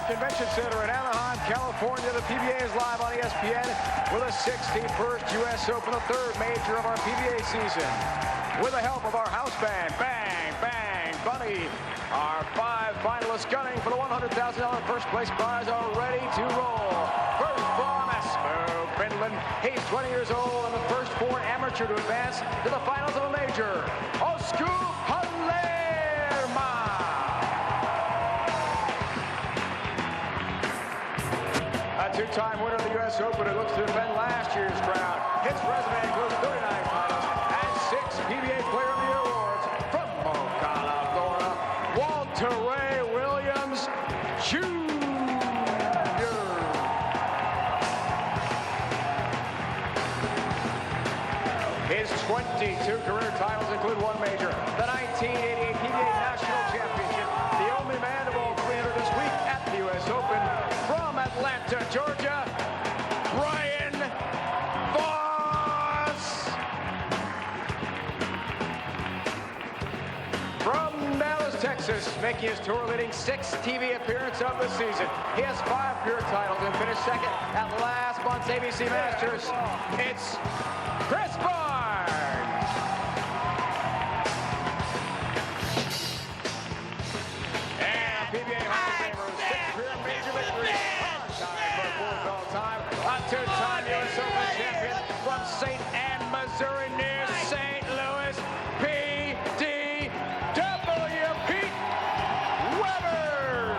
Convention Center in Anaheim, California. The PBA is live on ESPN with a 61st U.S. Open, the third major of our PBA season. With the help of our house band, Bang, Bang, Bunny, our 5 finalists gunning for the $100,000 first place prize are ready to roll. First from Espoo, Finland. He's 20 years old and the first foreign amateur to advance to the finals of a major. Osku two-time winner of the U.S. Open who looks to defend last year's crown. His resume includes 39 titles and 6 PBA Player of the Year awards. From Ocala, Florida, Walter Ray Williams Jr. His 22 career titles include 1 major, the 1988 PBA National Championship, the only man of all 300 this week at the U.S. Open. From Atlanta, Georgia, Brian Voss. From Dallas, Texas, making his tour-leading 6th TV appearance of the season. He has 5 pure titles and finished second at last month's ABC Masters. It's Chris Barnes. And PBA Hall of Famer, 6th career major victory. A 2-time U.S. Open champion from St. Anne, Missouri, near St. Louis, PDW, Pete Weber.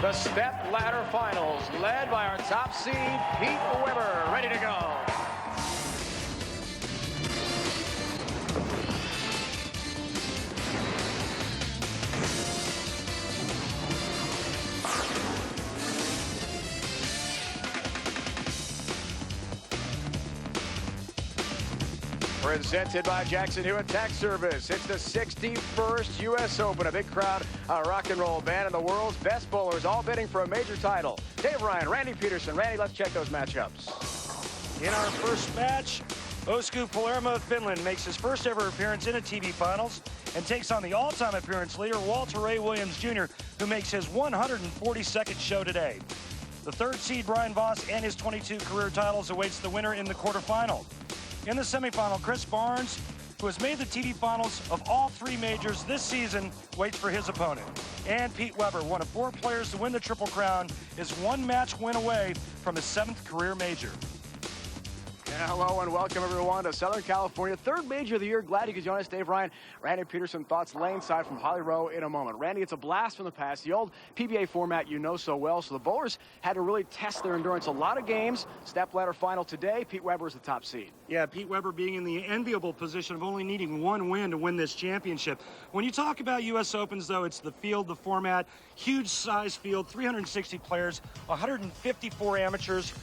The step ladder finals, led by our top seed, Pete Weber, ready to go. Presented by Jackson Hewitt Tax Service. It's the 61st U.S. Open. A big crowd, a rock and roll band, and the world's best bowlers all bidding for a major title. Dave Ryan, Randy Peterson. Randy, let's check those matchups. In our first match, Osku Palermo of Finland makes his first ever appearance in a TV Finals and takes on the all-time appearance leader, Walter Ray Williams Jr., who makes his 142nd show today. The third seed, Brian Voss, and his 22 career titles awaits the winner in the quarterfinal. In the semifinal, Chris Barnes, who has made the TV Finals of all 3 majors this season, waits for his opponent. And Pete Weber, one of 4 players to win the Triple Crown, is 1 match win away from his 7th career major. Yeah, hello and welcome everyone to Southern California, 3rd major of the year. Glad you could join us, Dave Ryan. Randy Peterson, thoughts lane side from Holly Rowe in a moment. Randy, it's a blast from the past, the old PBA format you know so well, so the bowlers had to really test their endurance. A lot of games, step ladder final today. Pete Weber is the top seed. Yeah, Pete Weber being in the enviable position of only needing 1 win to win this championship. When you talk about U.S. Opens, though, it's the field, the format, huge size field, 360 players, 154 amateurs.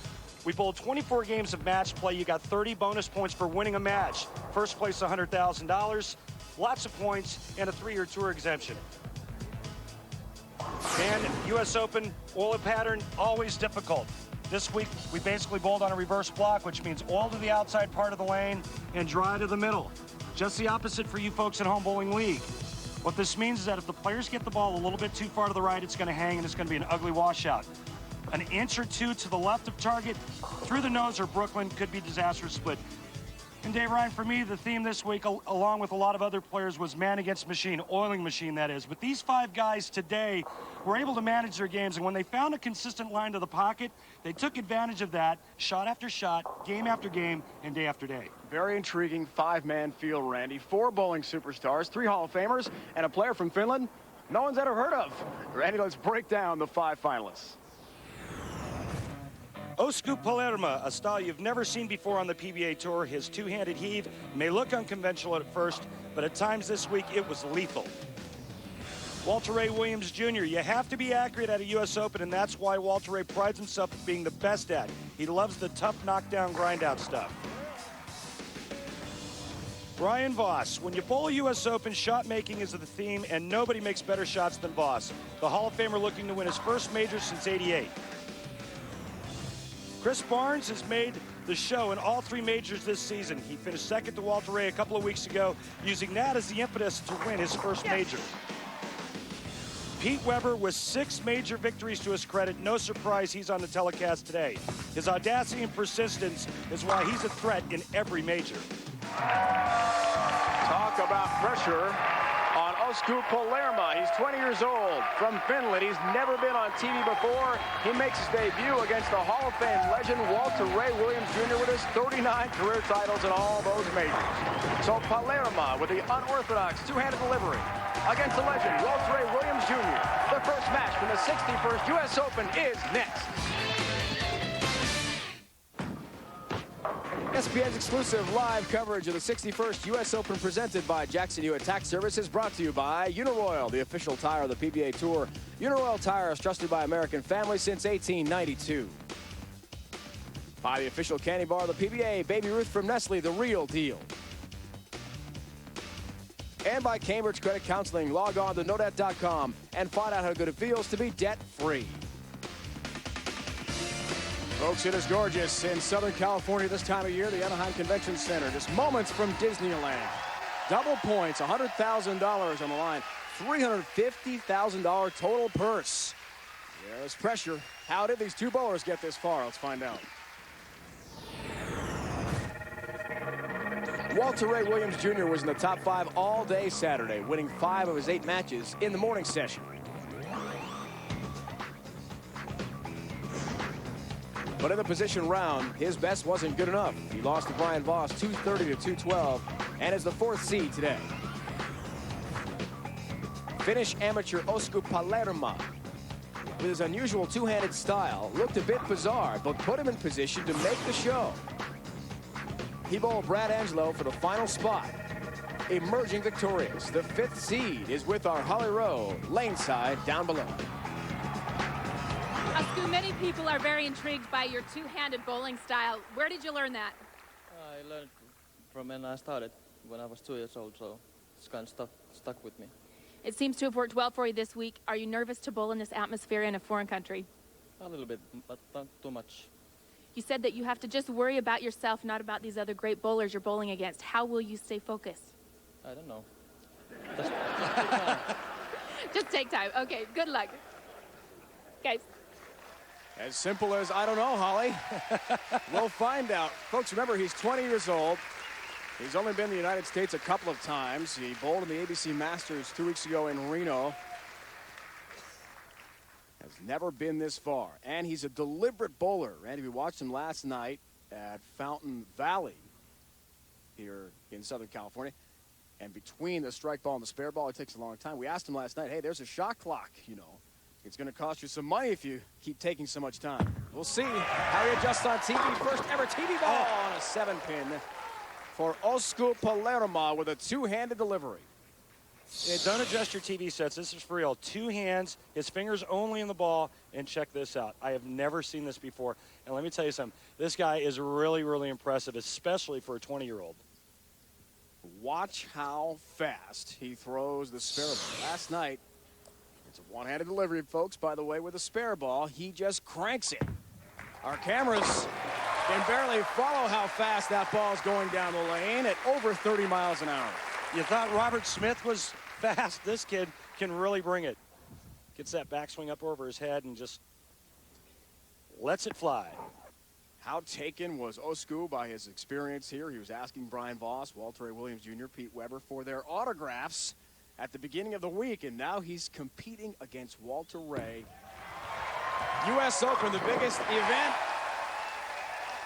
We bowled 24 games of match play. You got 30 bonus points for winning a match. First place, $100,000, lots of points, and a 3-year tour exemption. And U.S. Open, oil pattern, always difficult. This week, we basically bowled on a reverse block, which means all to the outside part of the lane and dry to the middle. Just the opposite for you folks at Home Bowling League. What this means is that if the players get the ball a little bit too far to the right, it's going to hang and it's going to be an ugly washout. An inch or 2 to the left of target, through the nose or Brooklyn, could be disastrous split. And Dave Ryan, for me, the theme this week, along with a lot of other players, was man against machine, oiling machine, that is. But these 5 guys today were able to manage their games, and when they found a consistent line to the pocket, they took advantage of that, shot after shot, game after game, and day after day. Very intriguing 5-man field, Randy. 4 bowling superstars, 3 Hall of Famers, and a player from Finland no one's ever heard of. Randy, let's break down the 5 finalists. Osku Palermo, a style you've never seen before on the PBA Tour. His 2-handed heave may look unconventional at first, but at times this week it was lethal. Walter Ray Williams Jr., you have to be accurate at a U.S. Open, and that's why Walter Ray prides himself at being the best at it. He loves the tough knockdown, grind-out stuff. Brian Voss, when you bowl a U.S. Open, shot making is the theme, and nobody makes better shots than Voss. The Hall of Famer looking to win his first major since '88. Chris Barnes has made the show in all three majors this season. He finished second to Walter Ray a couple of weeks ago, using that as the impetus to win his first major. Pete Weber with 6 major victories to his credit. No surprise he's on the telecast today. His audacity and persistence is why he's a threat in every major. Talk about pressure on Osku Palermo. He's 20 years old from Finland. He's never been on TV before. He makes his debut against the Hall of Fame legend Walter Ray Williams Jr. with his 39 career titles in all those majors. So Palermo with the unorthodox two-handed delivery against the legend Walter Ray Williams Jr. The first match from the 61st U.S. Open is next. ESPN's exclusive live coverage of the 61st U.S. Open presented by Jackson Hewitt Tax Services, brought to you by Uniroyal, the official tire of the PBA Tour. Uniroyal tires trusted by American families since 1892. By the official candy bar of the PBA, Baby Ruth from Nestle, the real deal. And by Cambridge Credit Counseling. Log on to nodebt.com and find out how good it feels to be debt-free. Folks, it is gorgeous in Southern California this time of year. The Anaheim Convention Center, just moments from Disneyland. Double points, $100,000 on the line, $350,000 total purse. Yeah, there's pressure. How did these two bowlers get this far? Let's find out. Walter Ray Williams Jr. was in the top 5 all day Saturday, winning 5 of his 8 matches in the morning session. But in the position round, his best wasn't good enough. He lost to Brian Voss 230 to 212 and is the 4th seed today. Finnish amateur Osku Palermo, with his unusual two-handed style, looked a bit bizarre, but put him in position to make the show. He bowled Brad Angelo for the final spot, emerging victorious. The 5th seed is with our Holly Rowe, lane side down below. Osku, many people are very intrigued by your two-handed bowling style. Where did you learn that? I learned from when I started, when I was 2 years old, so it's kind of stuck with me. It seems to have worked well for you this week. Are you nervous to bowl in this atmosphere in a foreign country? A little bit, but not too much. You said that you have to just worry about yourself, not about these other great bowlers you're bowling against. How will you stay focused? I don't know. Just take time. Just take time. Okay, good luck. Guys. As simple as, I don't know, Holly. We'll find out. Folks, remember, he's 20 years old. He's only been in the United States a couple of times. He bowled in the ABC Masters 2 weeks ago in Reno. Has never been this far. And he's a deliberate bowler. Randy, we watched him last night at Fountain Valley here in Southern California. And between the strike ball and the spare ball, it takes a long time. We asked him last night, hey, there's a shot clock, you know. It's going to cost you some money if you keep taking so much time. We'll see how he adjusts on TV. First ever TV ball on a 7-pin for Osku Palermo with a two-handed delivery. Yeah, don't adjust your TV sets. This is for real. 2 hands, his fingers only in the ball, and check this out. I have never seen this before. And let me tell you something. This guy is really, really impressive, especially for a 20-year-old. Watch how fast he throws the spare ball. Last night, it's a one-handed delivery, folks, by the way, with a spare ball. He just cranks it. Our cameras can barely follow how fast that ball's going down the lane at over 30 miles an hour. You thought Robert Smith was fast. This kid can really bring it. Gets that backswing up over his head and just lets it fly. How taken was Osku by his experience here? He was asking Brian Voss, Walter Ray Williams Jr., Pete Weber for their autographs at the beginning of the week, and now he's competing against Walter Ray. U.S. Open, the biggest event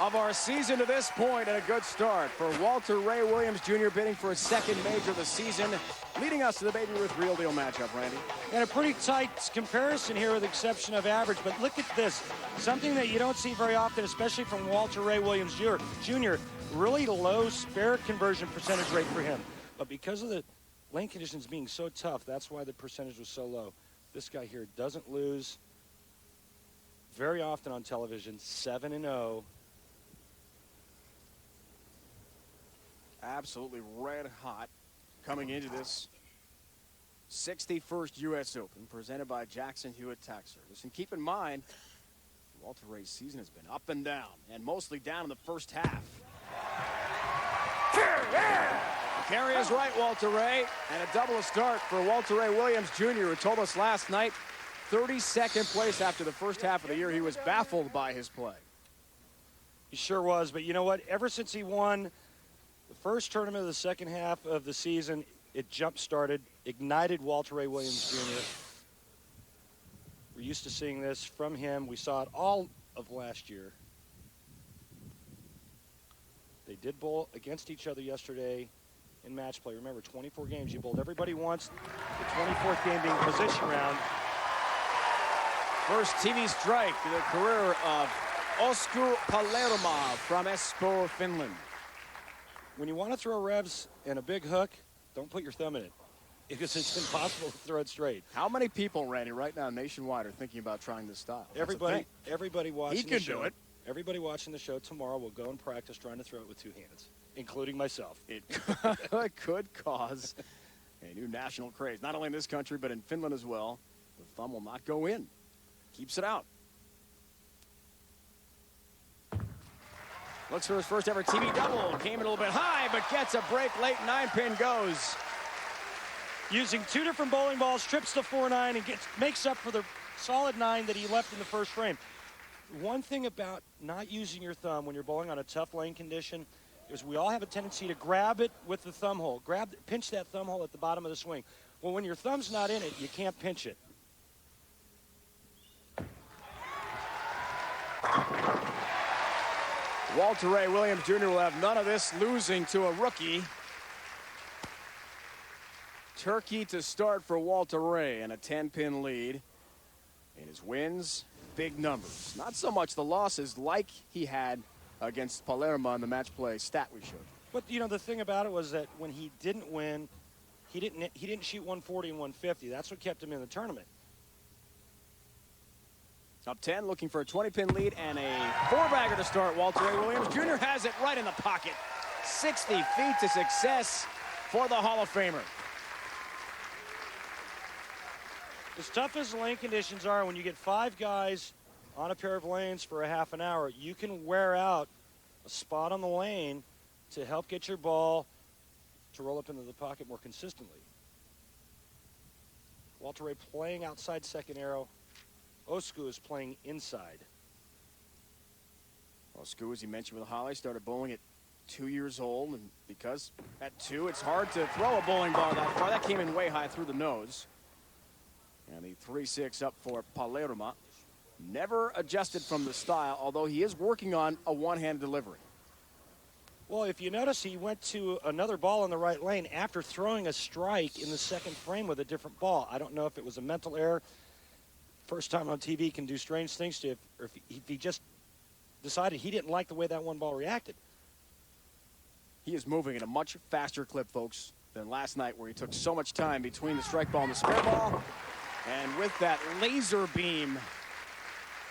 of our season to this point, and a good start for Walter Ray Williams Jr. bidding for his 2nd major of the season, leading us to the Baby Ruth Real Deal matchup, Randy. And a pretty tight comparison here with the exception of average, but look at this. Something that you don't see very often, especially from Walter Ray Williams Jr. Really low spare conversion percentage rate for him. But because of the lane conditions being so tough, that's why the percentage was so low. This guy here doesn't lose very often on television, 7-0. Absolutely red hot coming into this 61st U.S. Open presented by Jackson Hewitt Tax Service. And keep in mind, Walter Ray's season has been up and down, and mostly down in the first half. Carry is right, Walter Ray, and a double start for Walter Ray Williams Jr., who told us last night 32nd place after the first half of the year. He was baffled by his play. He sure was, but you know what? Ever since he won the first tournament of the second half of the season, it jump-started, ignited Walter Ray Williams Jr. We're used to seeing this from him. We saw it all of last year. They did bowl against each other yesterday in match play. Remember, 24 games. You bowled everybody once, the 24th game being position round. First TV strike to the career of Osku Palermo from Espoo, Finland. When you want to throw revs and a big hook, don't put your thumb in it, because it's impossible to throw it straight. How many people, Randy, right now nationwide are thinking about trying this style? Everybody watching he the can show. do it. Everybody watching the show tomorrow will go and practice trying to throw it with two hands, including myself. It could cause a new national craze, not only in this country, but in Finland as well. The thumb will not go in. Keeps it out. Looks for his first ever TV double. Came in a little bit high, but gets a break late. 9-pin goes. Using two different bowling balls, trips to 4-9, and makes up for the solid 9 that he left in the first frame. One thing about not using your thumb when you're bowling on a tough lane condition is we all have a tendency to grab it with the thumb hole. Pinch that thumb hole at the bottom of the swing. Well, when your thumb's not in it, you can't pinch it. Walter Ray Williams Jr. will have none of this, losing to a rookie. Turkey to start for Walter Ray, and a 10-pin lead. In his wins, big numbers. Not so much the losses like he had against Palermo in the match play stat we showed. But you know, the thing about it was that when he didn't win, he didn't shoot 140 and 150. That's what kept him in the tournament. Up 10, looking for a 20-pin lead and a four-bagger to start. Walter Ray Williams Jr. has it right in the pocket. 60 feet to success for the Hall of Famer. As tough as the lane conditions are, when you get 5 guys on a pair of lanes for a half an hour, you can wear out a spot on the lane to help get your ball to roll up into the pocket more consistently. Walter Ray playing outside second arrow. Osku is playing inside. Osku, as you mentioned with Holly, started bowling at 2 years old, and because at 2 it's hard to throw a bowling ball that far. That came in way high through the nose. And the 3-6 up for Palermo. Never adjusted from the style, although he is working on a one-hand delivery. Well, if you notice, he went to another ball in the right lane after throwing a strike in the second frame with a different ball. I don't know if it was a mental error. First time on TV can do strange things to you, or if he just decided he didn't like the way that one ball reacted. He is moving at a much faster clip, folks, than last night, where he took so much time between the strike ball and the spare ball. And with that laser beam,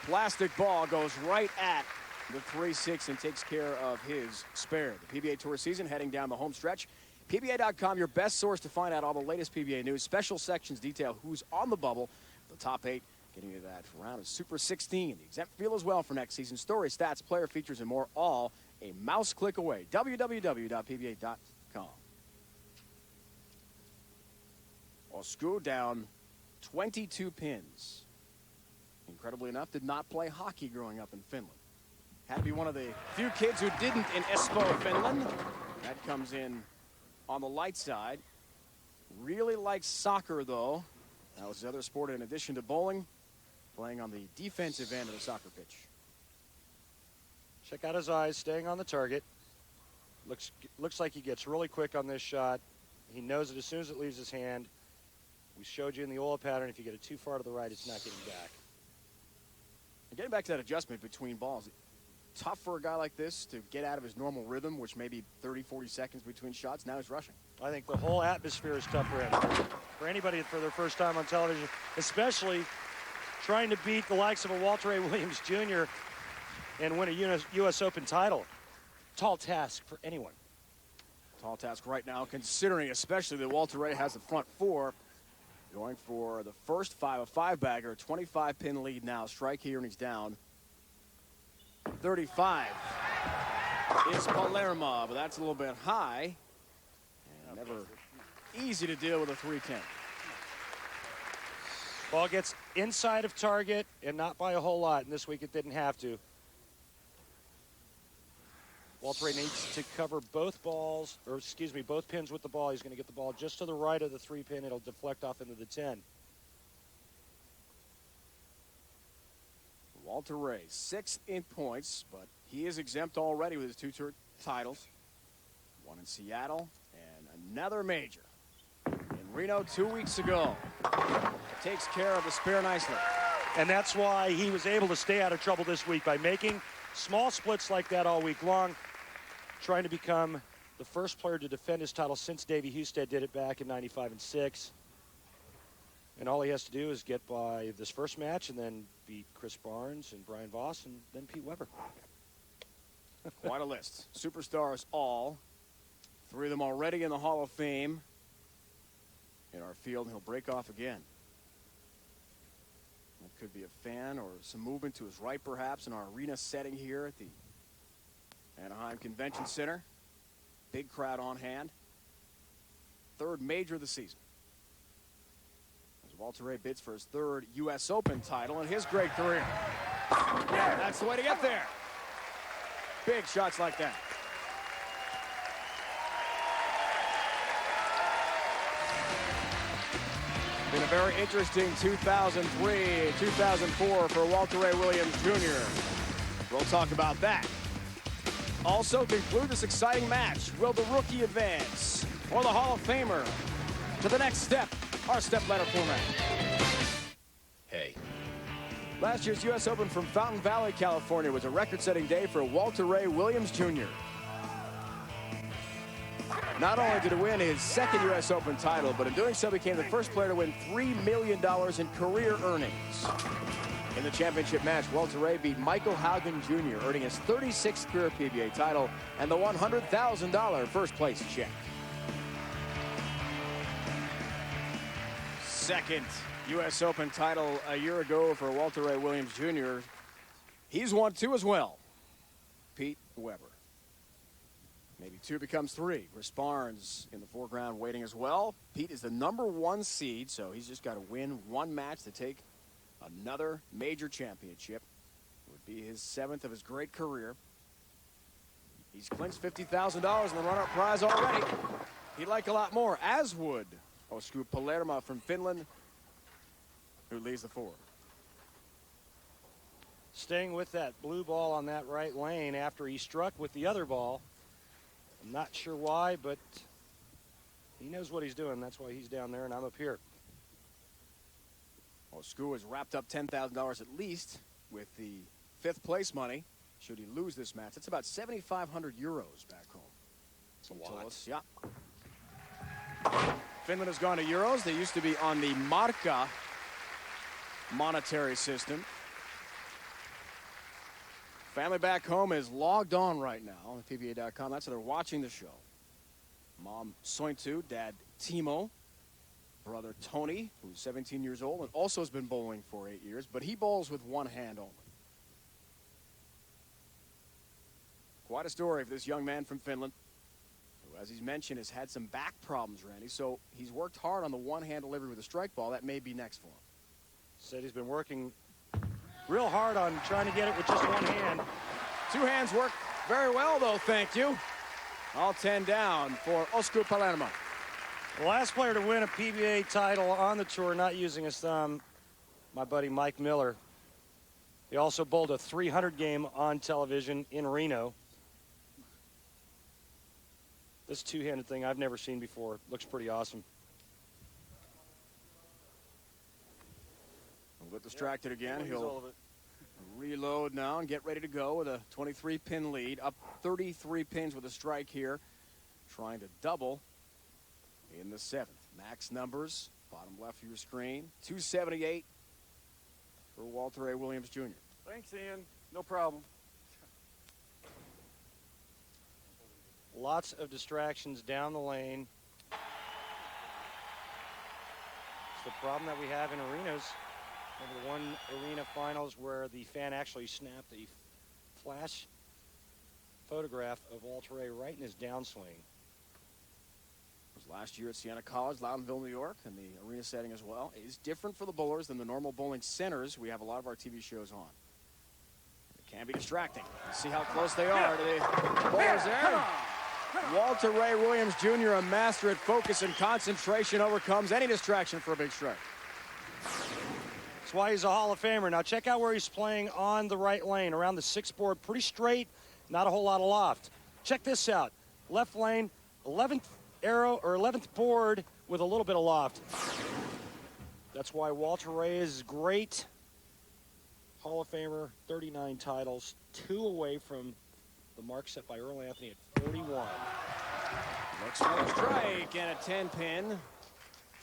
plastic ball goes right at the 3-6 and takes care of his spare. The PBA Tour season heading down the home stretch. PBA.com, your best source to find out all the latest PBA news. Special sections detail who's on the bubble. The top 8 getting to that round of Super 16. The exempt field as well for next season. Stories, stats, player features, and more, all a mouse click away. www.pba.com. Osku down 22 pins. Incredibly enough, did not play hockey growing up in Finland. Had to be one of the few kids who didn't in Espoo, Finland. That comes in on the light side. Really likes soccer, though. That was the other sport in addition to bowling, playing on the defensive end of the soccer pitch. Check out his eyes, staying on the target. Looks like he gets really quick on this shot. He knows it as soon as it leaves his hand. We showed you in the oil pattern, if you get it too far to the right, it's not getting back. And getting back to that adjustment between balls, tough for a guy like this to get out of his normal rhythm, which may be 30, 40 seconds between shots. Now he's rushing. I think the whole atmosphere is tough for him. For anybody for their first time on television, especially trying to beat the likes of a Walter Ray Williams Jr. and win a U.S. Open title. Tall task for anyone. Tall task right now, considering especially that Walter Ray has the front 4. Going for the first 5 of 5 bagger, 25-pin lead now. Strike here and he's down 35 is Palermo, but that's a little bit high. And never easy to deal with a 310. Ball gets inside of target and not by a whole lot, and this week it didn't have to. Walter Ray needs to cover both balls, or excuse me, both pins with the ball. He's going to get the ball just to the right of the 3-pin. It'll deflect off into the 10. Walter Ray, 6th in points, but he is exempt already with his 2 titles. One in Seattle and another major in Reno 2 weeks ago. Takes care of the spare nicely. And that's why he was able to stay out of trouble this week, by making small splits like that all week long, trying to become the first player to defend his title since Davey Husted did it back in 95 and 6. And all he has to do is get by this first match and then beat Chris Barnes and Brian Voss and then Pete Weber. Quite a list. Superstars all. 3 of them already in the Hall of Fame. In our field, he'll break off again. It could be a fan or some movement to his right, perhaps, in our arena setting here at the Anaheim Convention Center. Big crowd on hand. 3rd major of the season. As Walter Ray bids for his 3rd U.S. Open title in his great career. That's the way to get there. Big shots like that. Been a very interesting 2003, 2004 for Walter Ray Williams Jr. We'll talk about that. Also conclude this exciting match. Will the rookie advance or the Hall of Famer to the next step? Our step ladder format. Hey. Last year's U.S. Open from Fountain Valley, California was a record-setting day for Walter Ray Williams Jr. Not only did he win his 2nd U.S. Open title, but in doing so became the first player to win $3 million in career earnings. In the championship match, Walter Ray beat Michael Haugen Jr., earning his 36th career PBA title and the $100,000 first place check. 2nd U.S. Open title a year ago for Walter Ray Williams Jr. He's won 2 as well. Pete Weber. Maybe 2 becomes 3. Chris Barnes in the foreground waiting as well. Pete is the #1 seed, so he's just got to win 1 match to take another major championship. It would be his 7th of his great career. He's clinched $50,000 in the run-up prize already. He'd like a lot more, as would Osku Palermo from Finland, who leads the 4. Staying with that blue ball on that right lane after he struck with the other ball. I'm not sure why, but he knows what he's doing. That's why he's down there and I'm up here. Osku has wrapped up $10,000 at least with the 5th place money. Should he lose this match, it's about 7,500 euros back home. It's a lot. Yeah. Finland has gone to euros. They used to be on the marka monetary system. Family back home is logged on right now on PBA.com. That's how they're watching the show. Mom Sointu, dad Timo, brother Tony, who's 17 years old and also has been bowling for 8 years, but he bowls with 1 hand only. Quite a story for this young man from Finland, who, as he's mentioned, has had some back problems, Randy. So he's worked hard on the 1-hand delivery with a strike ball. That may be next for him. Said he's been working real hard on trying to get it with just 1 hand. 2 hands work very well, though, thank you. All 10 down for Osku Palermo. The last player to win a PBA title on the tour not using his thumb, my buddy Mike Miller. He also bowled a 300 game on television in Reno. This 2-handed thing I've never seen before. Looks pretty awesome. A bit distracted again. He'll reload now and get ready to go with a 23-pin lead. Up 33 pins with a strike here. Trying to double in the 7th. Max numbers, bottom left of your screen. 278 for Walter A. Williams Jr. Thanks, Ian. No problem. Lots of distractions down the lane. It's the problem that we have in arenas. Remember the one arena finals where the fan actually snapped a flash photograph of Walter Ray right in his downswing. It was last year at Siena College, Loudonville, New York, and the arena setting as well. It is different for the bowlers than the normal bowling centers we have a lot of our TV shows on. It can be distracting. Let's see how close they are to the bowlers there. Walter Ray Williams Jr., a master at focus and concentration, overcomes any distraction for a big strike. That's why he's a Hall of Famer. Now check out where he's playing on the right lane, around the 6th board, pretty straight, not a whole lot of loft. Check this out. Left lane, 11th arrow or 11th board with a little bit of loft. That's why Walter Ray is great. Hall of Famer, 39 titles, 2 away from the mark set by Earl Anthony at 41. Looks for a strike and a 10-pin.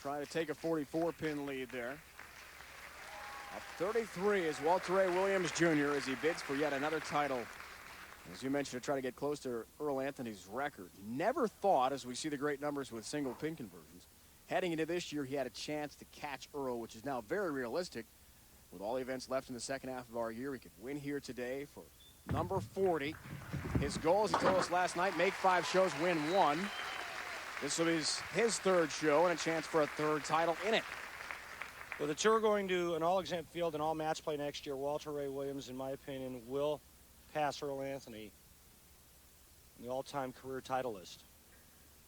Trying to take a 44-pin lead there. Up 33 is Walter Ray Williams Jr. as he bids for yet another title. As you mentioned, to try to get close to Earl Anthony's record. Never thought, as we see the great numbers with single pin conversions, heading into this year he had a chance to catch Earl, which is now very realistic. With all the events left in the second half of our year, he could win here today for number 40. His goal, as he told us last night, make 5 shows, win 1. This will be his 3rd show and a chance for a 3rd title in it. Well, the tour going to an all-exempt field and all-match play next year. Walter Ray Williams, in my opinion, will pass Earl Anthony in the all-time career title list.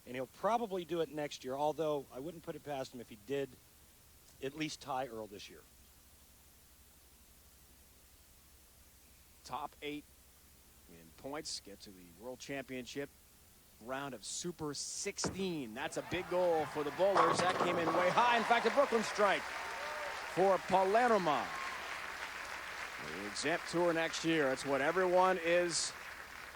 And he'll probably do it next year, although I wouldn't put it past him if he did at least tie Earl this year. Top 8 in points get to the World Championship round of Super 16. That's a big goal for the bowlers. That came in way high. In fact, a Brooklyn strike for Palermo. The exempt tour next year. That's what everyone is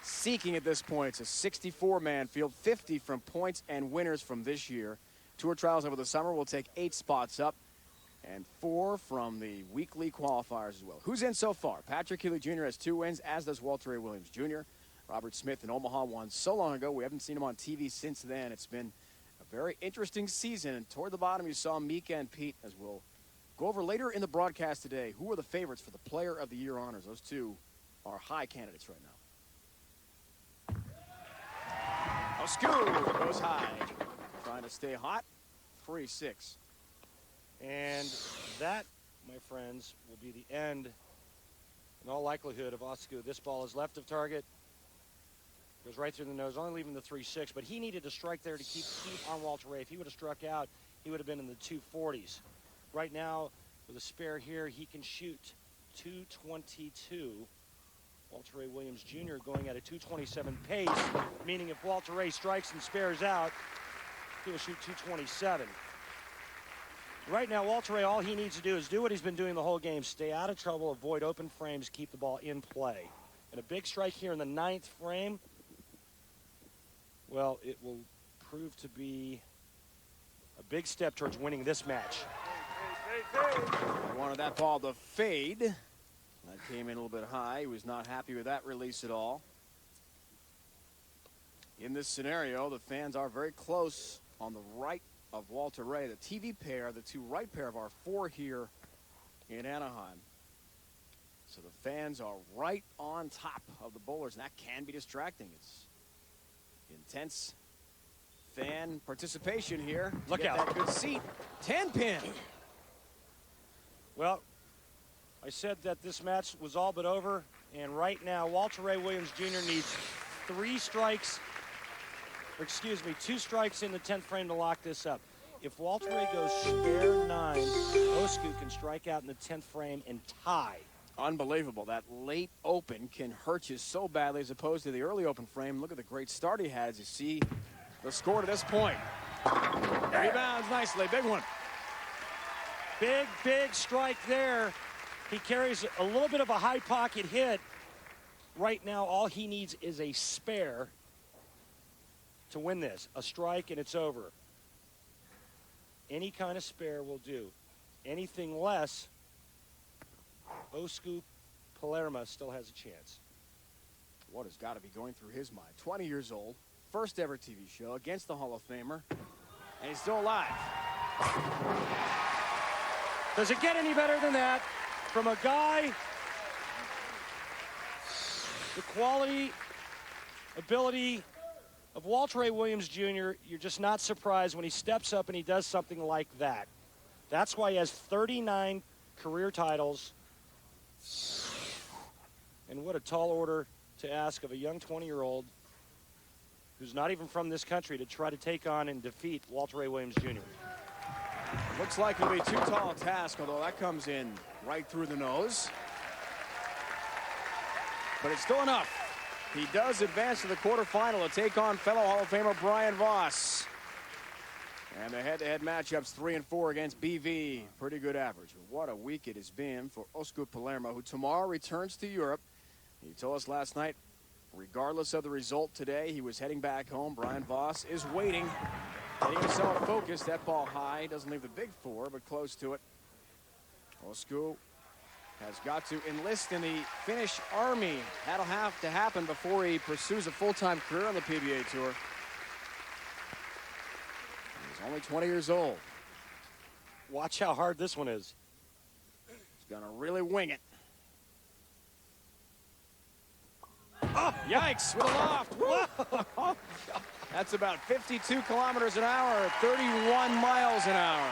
seeking at this point. It's a 64-man field, 50 from points and winners from this year. Tour trials over the summer will take 8 spots up and 4 from the weekly qualifiers as well. Who's in so far? Patrick Healy Jr. has 2 wins, as does Walter Ray Williams Jr. Robert Smith in Omaha won so long ago. We haven't seen him on TV since then. It's been a very interesting season. And toward the bottom, you saw Mika and Pete, as we'll go over later in the broadcast today. Who are the favorites for the Player of the Year honors? Those 2 are high candidates right now. Osku goes high. Trying to stay hot. 3-6. And that, my friends, will be the end, in all likelihood, of Osku. This ball is left of target. Goes right through the nose, only leaving the 3-6. But he needed to strike there to keep on Walter Ray. If he would have struck out, he would have been in the 240s. Right now, with a spare here, he can shoot 222. Walter Ray Williams Jr. going at a 227 pace, meaning if Walter Ray strikes and spares out, he will shoot 227. Right now, Walter Ray, all he needs to do is do what he's been doing the whole game. Stay out of trouble, avoid open frames, keep the ball in play. And a big strike here in the 9th frame, well, it will prove to be a big step towards winning this match. I wanted that ball to fade. That came in a little bit high. He was not happy with that release at all. In this scenario, the fans are very close on the right of Walter Ray. The TV pair, the 2 right pair of our 4 here in Anaheim. So the fans are right on top of the bowlers, and that can be distracting. It's intense fan participation here. Look out. That good seat. 10-pin. Well, I said that this match was all but over, and right now Walter Ray Williams Jr. needs 2 strikes in the 10th frame to lock this up. If Walter Ray goes spare 9, Osku can strike out in the 10th frame and tie. Unbelievable. That late open can hurt you so badly as opposed to the early open frame. Look at the great start he had as you see the score to this point. Rebounds nicely. Big one. Big strike there. He carries a little bit of a high pocket hit. Right now, all he needs is a spare to win this. A strike and it's over. Any kind of spare will do. Anything less, Osku Palermo still has a chance. What has got to be going through his mind? 20 years old, first ever TV show against the Hall of Famer, and he's still alive. Does it get any better than that from a guy the quality, ability of Walter Ray Williams Jr., you're just not surprised when he steps up and he does something like that. That's why he has 39 career titles. And what a tall order to ask of a young 20-year-old who's not even from this country to try to take on and defeat Walter Ray Williams Jr. Looks like it'll be too tall a task, although that comes in right through the nose. But it's still enough. He does advance to the quarterfinal to take on fellow Hall of Famer Brian Voss. And the head-to-head matchups 3 and 4 against BV. Pretty good average. What a week it has been for Oscar Palermo, who tomorrow returns to Europe. He told us last night, regardless of the result today, he was heading back home. Brian Voss is waiting. Getting himself focused. That ball high. Doesn't leave the big four, but close to it. Oscar has got to enlist in the Finnish Army. That'll have to happen before he pursues a full-time career on the PBA Tour. He's only 20 years old. Watch how hard this one is. He's going to really wing it. Oh, yikes, with a loft. That's about 52 kilometers an hour, 31 miles an hour.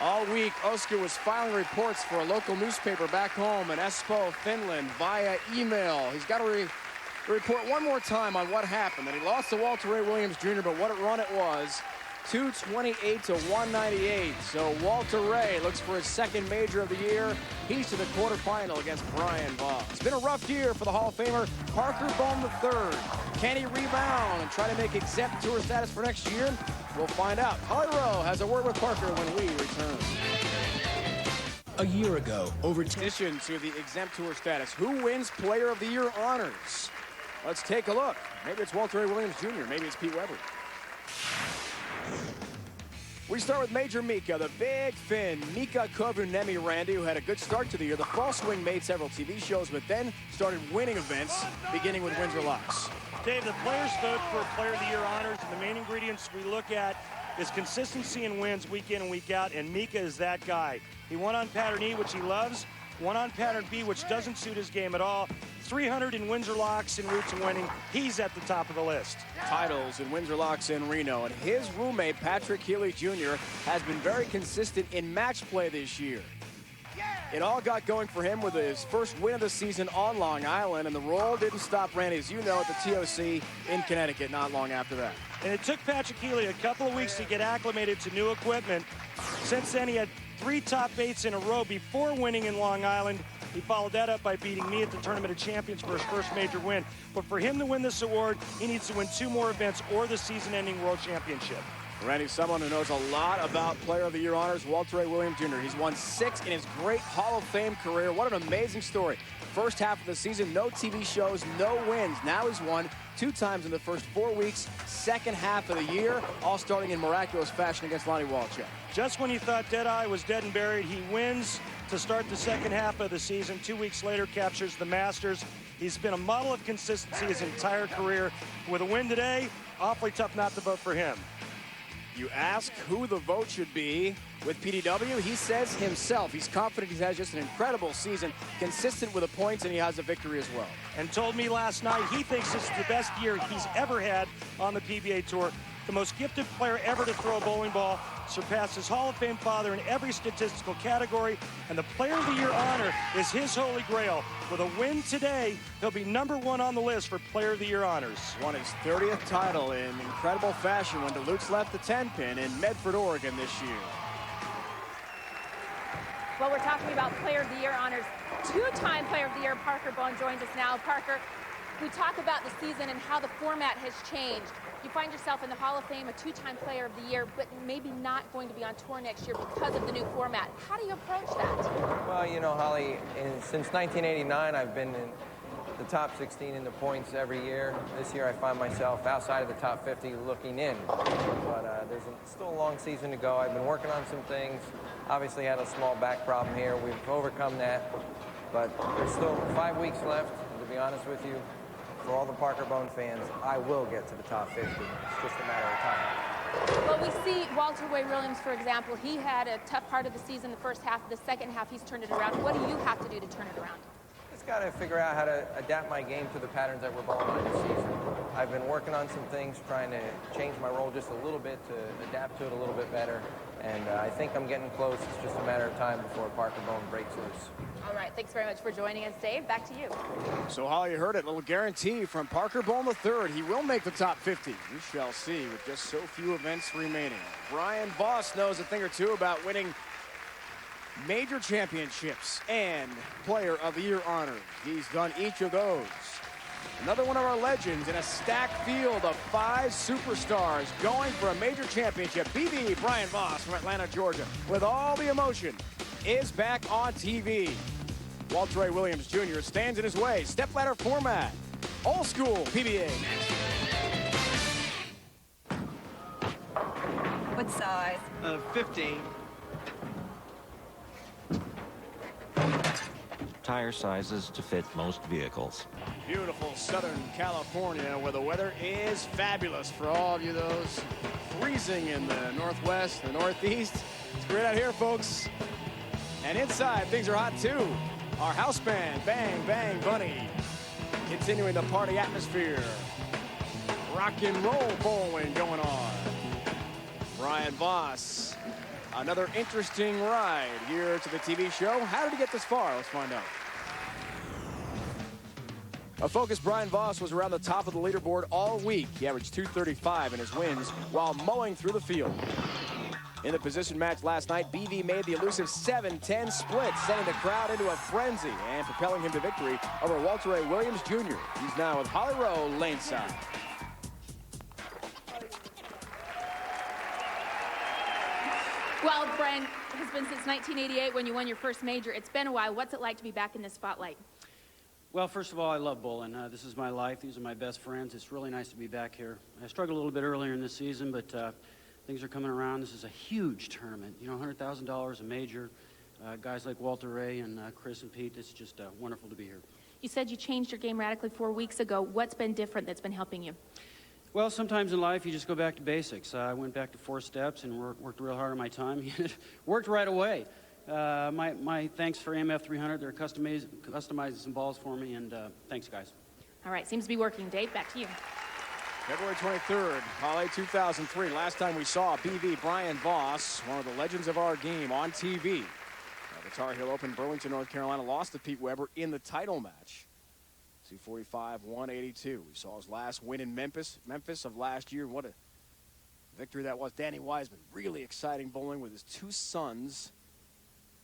All week, Oscar was filing reports for a local newspaper back home in Espoo, Finland, via email. He's got to report one more time on what happened. That he lost to Walter Ray Williams Jr., but what a run it was. 228 to 198. So Walter Ray looks for his second major of the year. He's to the quarterfinal against Brian Voss. It's been a rough year for the Hall of Famer Parker Bohm III. Can he rebound and try to make exempt tour status for next year? We'll find out. Holly Rowe has a word with Parker when we return. A year ago, over In addition to the exempt tour status, who wins Player of the Year honors? Let's take a look. Maybe it's Walter Ray Williams Jr., maybe it's Pete Weber. We start with Major Mika, the big Finn, Mika Kovunemi Randy, who had a good start to the year. The fall swing made several TV shows, but then started winning events, beginning with Windsor Locks. Dave, the players vote for Player of the Year honors, and the main ingredients we look at is consistency and wins week in and week out, and Mika is that guy. He won on pattern E, which he loves, won on pattern B, which doesn't suit his game at all. 300 in Windsor Locks and route to winning. He's at the top of the list. Titles in Windsor Locks and Reno, and his roommate Patrick Healy Jr. has been very consistent in match play this year. It all got going for him with his first win of the season on Long Island, and the roll didn't stop Randy, as you know, at the TOC in Connecticut not long after that. And it took Patrick Healy a couple of weeks to get acclimated to new equipment. Since then, he had 3 top 8s in a row before winning in Long Island. He followed that up by beating me at the Tournament of Champions for his first major win. But for him to win this award, he needs to win 2 more events or the season-ending World Championship. Randy's someone who knows a lot about Player of the Year honors, Walter Ray Williams Jr. He's won 6 in his great Hall of Fame career. What an amazing story. First half of the season, no TV shows, no wins. Now he's won 2 times in the first 4 weeks. Second half of the year, all starting in miraculous fashion against Lonnie Walchuk. Just when you thought Deadeye was dead and buried, he wins to start the second half of the season. 2 weeks later, captures the Masters. He's been a model of consistency his entire career. With a win today, awfully tough not to vote for him. You ask who the vote should be with PDW, he says himself. He's confident he has just an incredible season, consistent with the points, and he has a victory as well. And told me last night he thinks this is the best year he's ever had on the PBA Tour. The most gifted player ever to throw a bowling ball, surpassed his Hall of Fame father in every statistical category, and the Player of the Year honor is his holy grail. With a win today, he'll be #1 on the list for Player of the Year honors. Won his 30th title in incredible fashion when Duluth's left the 10-pin in Medford, Oregon this year. Well, we're talking about Player of the Year honors. 2-time Player of the Year, Parker Bohm, joins us now. Parker, we talk about the season and how the format has changed. You find yourself in the Hall of Fame, a 2-time Player of the Year, but maybe not going to be on tour next year because of the new format. How do you approach that? Well, you know, Holly, since 1989, I've been in the top 16 in the points every year. This year, I find myself outside of the top 50 looking in. But there's still a long season to go. I've been working on some things. Obviously, had a small back problem here. We've overcome that. But there's still 5 weeks left, and to be honest with you, for all the Parker Bohm fans, I will get to the top 50. It's just a matter of time. Well, we see Walter Ray Williams, for example. He had a tough part of the season, the first half. The second half, he's turned it around. What do you have to do to turn it around? just got to figure out how to adapt my game to the patterns that we're bowling on this season. I've been working on some things, trying to change my role just a little bit to adapt to it a little bit better. And I think I'm getting close. It's just a matter of time before Parker Bone breaks loose. All right, thanks very much for joining us, Dave. Back to you. So Holly, you heard it. A little guarantee from Parker Bone III. He will make the top 50. We shall see with just so few events remaining. Brian Voss knows a thing or two about winning major championships and Player of the Year honors. He's done each of those. Another one of our legends in a stacked field of 5 superstars going for a major championship. BB Brian Voss from Atlanta, Georgia, with all the emotion, is back on TV. Walter Ray Williams Jr. stands in his way. Stepladder format. Old school PBA. What size? 15. Tire sizes to fit most vehicles. Beautiful Southern California, where the weather is fabulous for all of you those freezing in the Northwest, the Northeast. It's great out here, folks. And inside, things are hot too. Our house band, Bang Bang Bunny, continuing the party atmosphere. Rock and roll bowling going on. Brian Voss, another interesting ride here to the TV show. How did he get this far? Let's find out. A focused Brian Voss was around the top of the leaderboard all week. He averaged 235 in his wins while mowing through the field. In the position match last night, BV made the elusive 7-10 split, sending the crowd into a frenzy and propelling him to victory over Walter Ray Williams Jr. He's now with Holly Rowe laneside. Well, Brian, has been since 1988 when you won your first major. It's been a while. What's it like to be back in the spotlight? Well, first of all, I love bowling. This is my life. These are my best friends. It's really nice to be back here. I struggled a little bit earlier in this season, but things are coming around. This is a huge tournament. You know, $100,000 a major. Guys like Walter Ray and Chris and Pete, it's just wonderful to be here. You said you changed your game radically 4 weeks ago. What's been different that's been helping you? Well, sometimes in life you just go back to basics. I went back to 4 steps and worked real hard on my time. It worked right away. My thanks for AMF 300. They're customizing some balls for me, and thanks, guys. All right, seems to be working. Dave, back to you. February 23rd, Holly, 2003. Last time we saw BV Brian Voss, one of the legends of our game, on TV. The Tar Heel Open, Burlington, North Carolina, lost to Pete Weber in the title match. 245-182. We saw his last win in Memphis of last year. What a victory that was. Danny Wiseman, really exciting bowling with his 2 sons,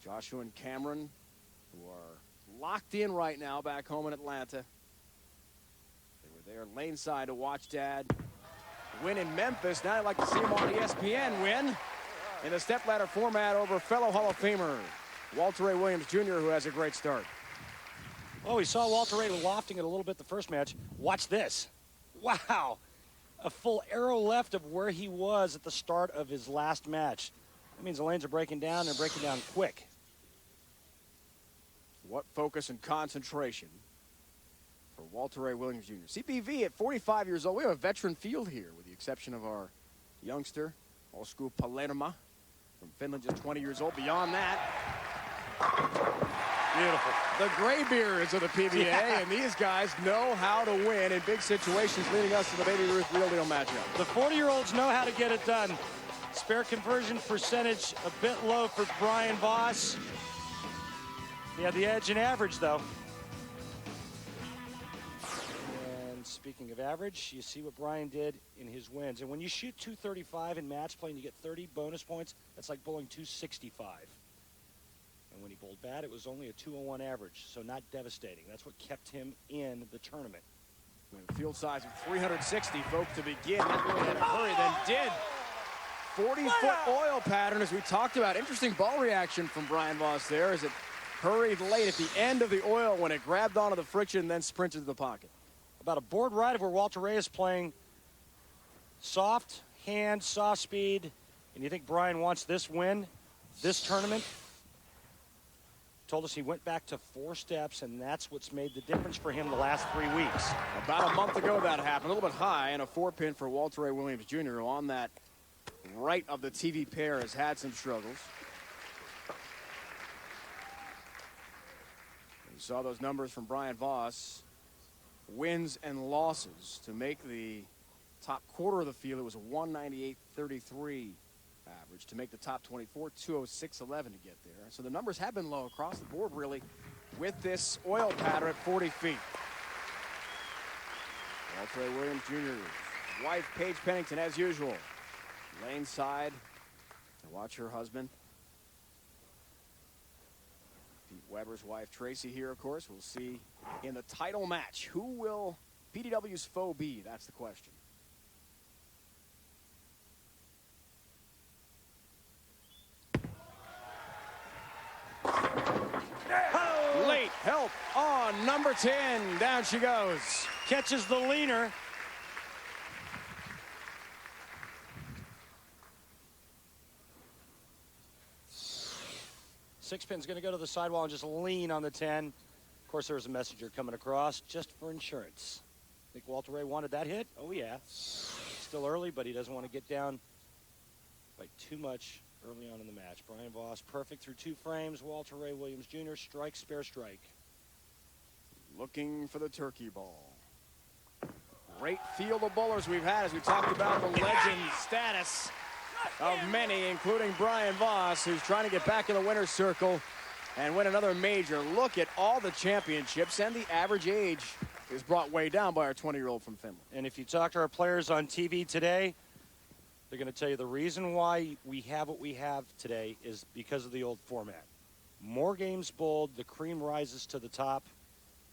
Joshua and Cameron, who are locked in right now back home in Atlanta. They were there laneside to watch Dad win in Memphis. Now I'd like to see him on ESPN win in the stepladder format over fellow Hall of Famer Walter Ray Williams Jr., who has a great start. Oh, we saw Walter Ray lofting it a little bit the first match. Watch this. Wow. A full arrow left of where he was at the start of his last match. That means the lanes are breaking down. They're breaking down quick. What focus and concentration for Walter Ray Williams Jr. CPV at 45 years old. We have a veteran field here with the exception of our youngster, old school Palermo from Finland, just 20 years old. Beyond that, beautiful. The graybeards of the PBA, and these guys know how to win in big situations, leading us to the Baby Ruth Real Deal matchup. The 40-year-olds know how to get it done. Spare conversion percentage a bit low for Brian Voss. He had the edge in average, though. And speaking of average, you see what Brian did in his wins. And when you shoot 235 in match play and you get 30 bonus points, that's like bowling 265. And when he bowled bad, it was only a 201 average, so not devastating. That's what kept him in the tournament. With a field size of 360, folks, to begin. That really had a hurry, then did. 40-foot oil pattern, as we talked about. Interesting ball reaction from Brian Voss there as it hurried late at the end of the oil when it grabbed onto the friction and then sprinted to the pocket. About a board ride of where Walter Ray is playing soft hand, soft speed, and you think Brian wants this win, this tournament? Told us he went back to 4 steps, and that's what's made the difference for him the last 3 weeks. About a month ago that happened, a little bit high, and a 4-pin for Walter Ray Williams Jr., who on that right of the TV pair has had some struggles. You saw those numbers from Brian Voss. Wins and losses to make the top quarter of the field. It was a 198.33 average. To make the top 24, 206.11 to get there. So the numbers have been low across the board, really, with this oil pattern at 40 feet. Walter Williams Jr.'s wife, Paige Pennington, as usual. Lane side to watch her husband. Pete Weber's wife, Tracy, here, of course. We'll see in the title match. Who will PDW's foe be? That's the question. Late help on number 10. Down she goes. Catches the leaner. Sixpin's going to go to the sidewall and just lean on the 10. Of course, there's a messenger coming across just for insurance. Think Walter Ray wanted that hit? Oh, yeah. Still early, but he doesn't want to get down by too much early on in the match. Brian Voss perfect through 2 frames. Walter Ray Williams Jr. strike, spare strike. Looking for the turkey ball. Great field of bowlers we've had as we talked about the legend status of many, including Brian Voss, who's trying to get back in the winner's circle and win another major. Look at all the championships, and the average age is brought way down by our 20-year-old from Finland. And if you talk to our players on TV today, they're going to tell you the reason why we have what we have today is because of the old format. More games bowled, the cream rises to the top,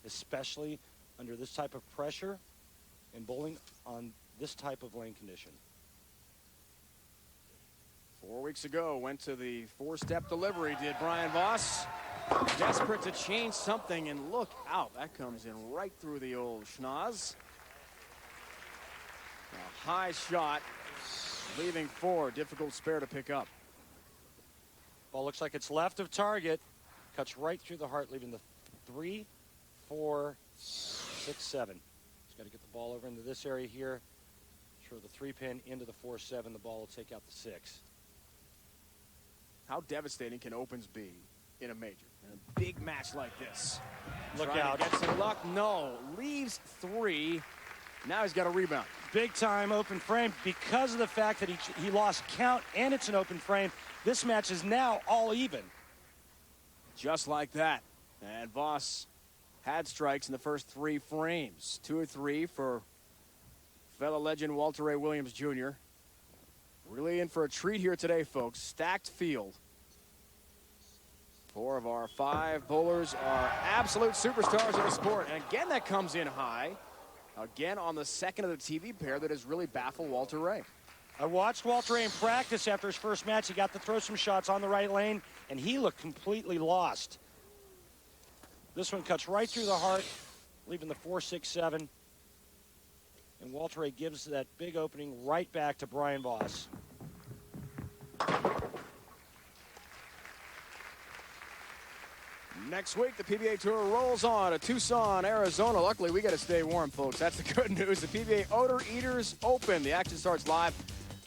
especially under this type of pressure and bowling on this type of lane condition. 4 weeks ago, went to the 4-step delivery, did Brian Voss. Desperate to change something, and look out. That comes in right through the old schnoz. A high shot, leaving 4. Difficult spare to pick up. Ball looks like it's left of target. Cuts right through the heart, leaving the 3, 4, 6, 7. He's got to get the ball over into this area here. Throw the 3-pin into the 4-7. The ball will take out the 6. How devastating can opens be in a major? In a big match like this. Look Trying out. to get some luck. No. Leaves 3. Now he's got a rebound. Big time open frame because of the fact that he lost count and it's an open frame. This match is now all even. Just like that. And Voss had strikes in the first 3 frames. 2 or 3 for fellow legend Walter Ray Williams Jr. Really in for a treat here today, folks. Stacked field. 4 of our 5 bowlers are absolute superstars of the sport. And again, that comes in high. Again, on the second of the TV pair that has really baffled Walter Ray. I watched Walter Ray in practice after his first match. He got to throw some shots on the right lane, and he looked completely lost. This one cuts right through the heart, leaving the 4, 6, 7. And Walter Ray gives that big opening right back to Brian Voss. Next week, the PBA Tour rolls on to Tucson, Arizona. Luckily, we got to stay warm, folks. That's the good news. The PBA Odor Eaters Open. The action starts live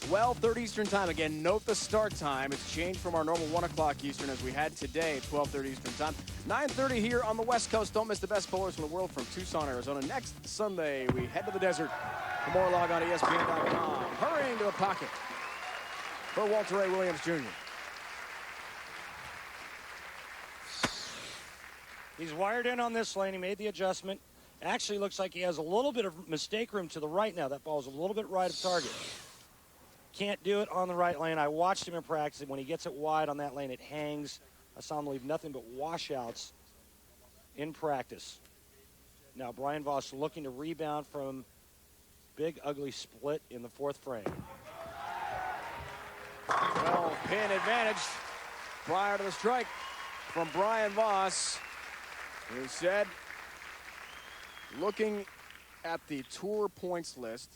12:30 Eastern time. Again, note the start time. It's changed from our normal 1 o'clock Eastern as we had today at 12:30 Eastern time. 9:30 here on the West Coast. Don't miss the best bowlers in the world from Tucson, Arizona. Next Sunday, we head to the desert. For more, log on to ESPN.com. Hurrying to the pocket for Walter Ray Williams Jr. He's wired in on this lane. He made the adjustment. Actually looks like he has a little bit of mistake room to the right now. That ball is a little bit right of target. Can't do it on the right lane. I watched him in practice. When he gets it wide on that lane, it hangs. I saw him leave nothing but washouts in practice. Now Brian Voss looking to rebound from big, ugly split in the 4th frame. Well, pin advantage prior to the strike from Brian Voss, who said, looking at the tour points list,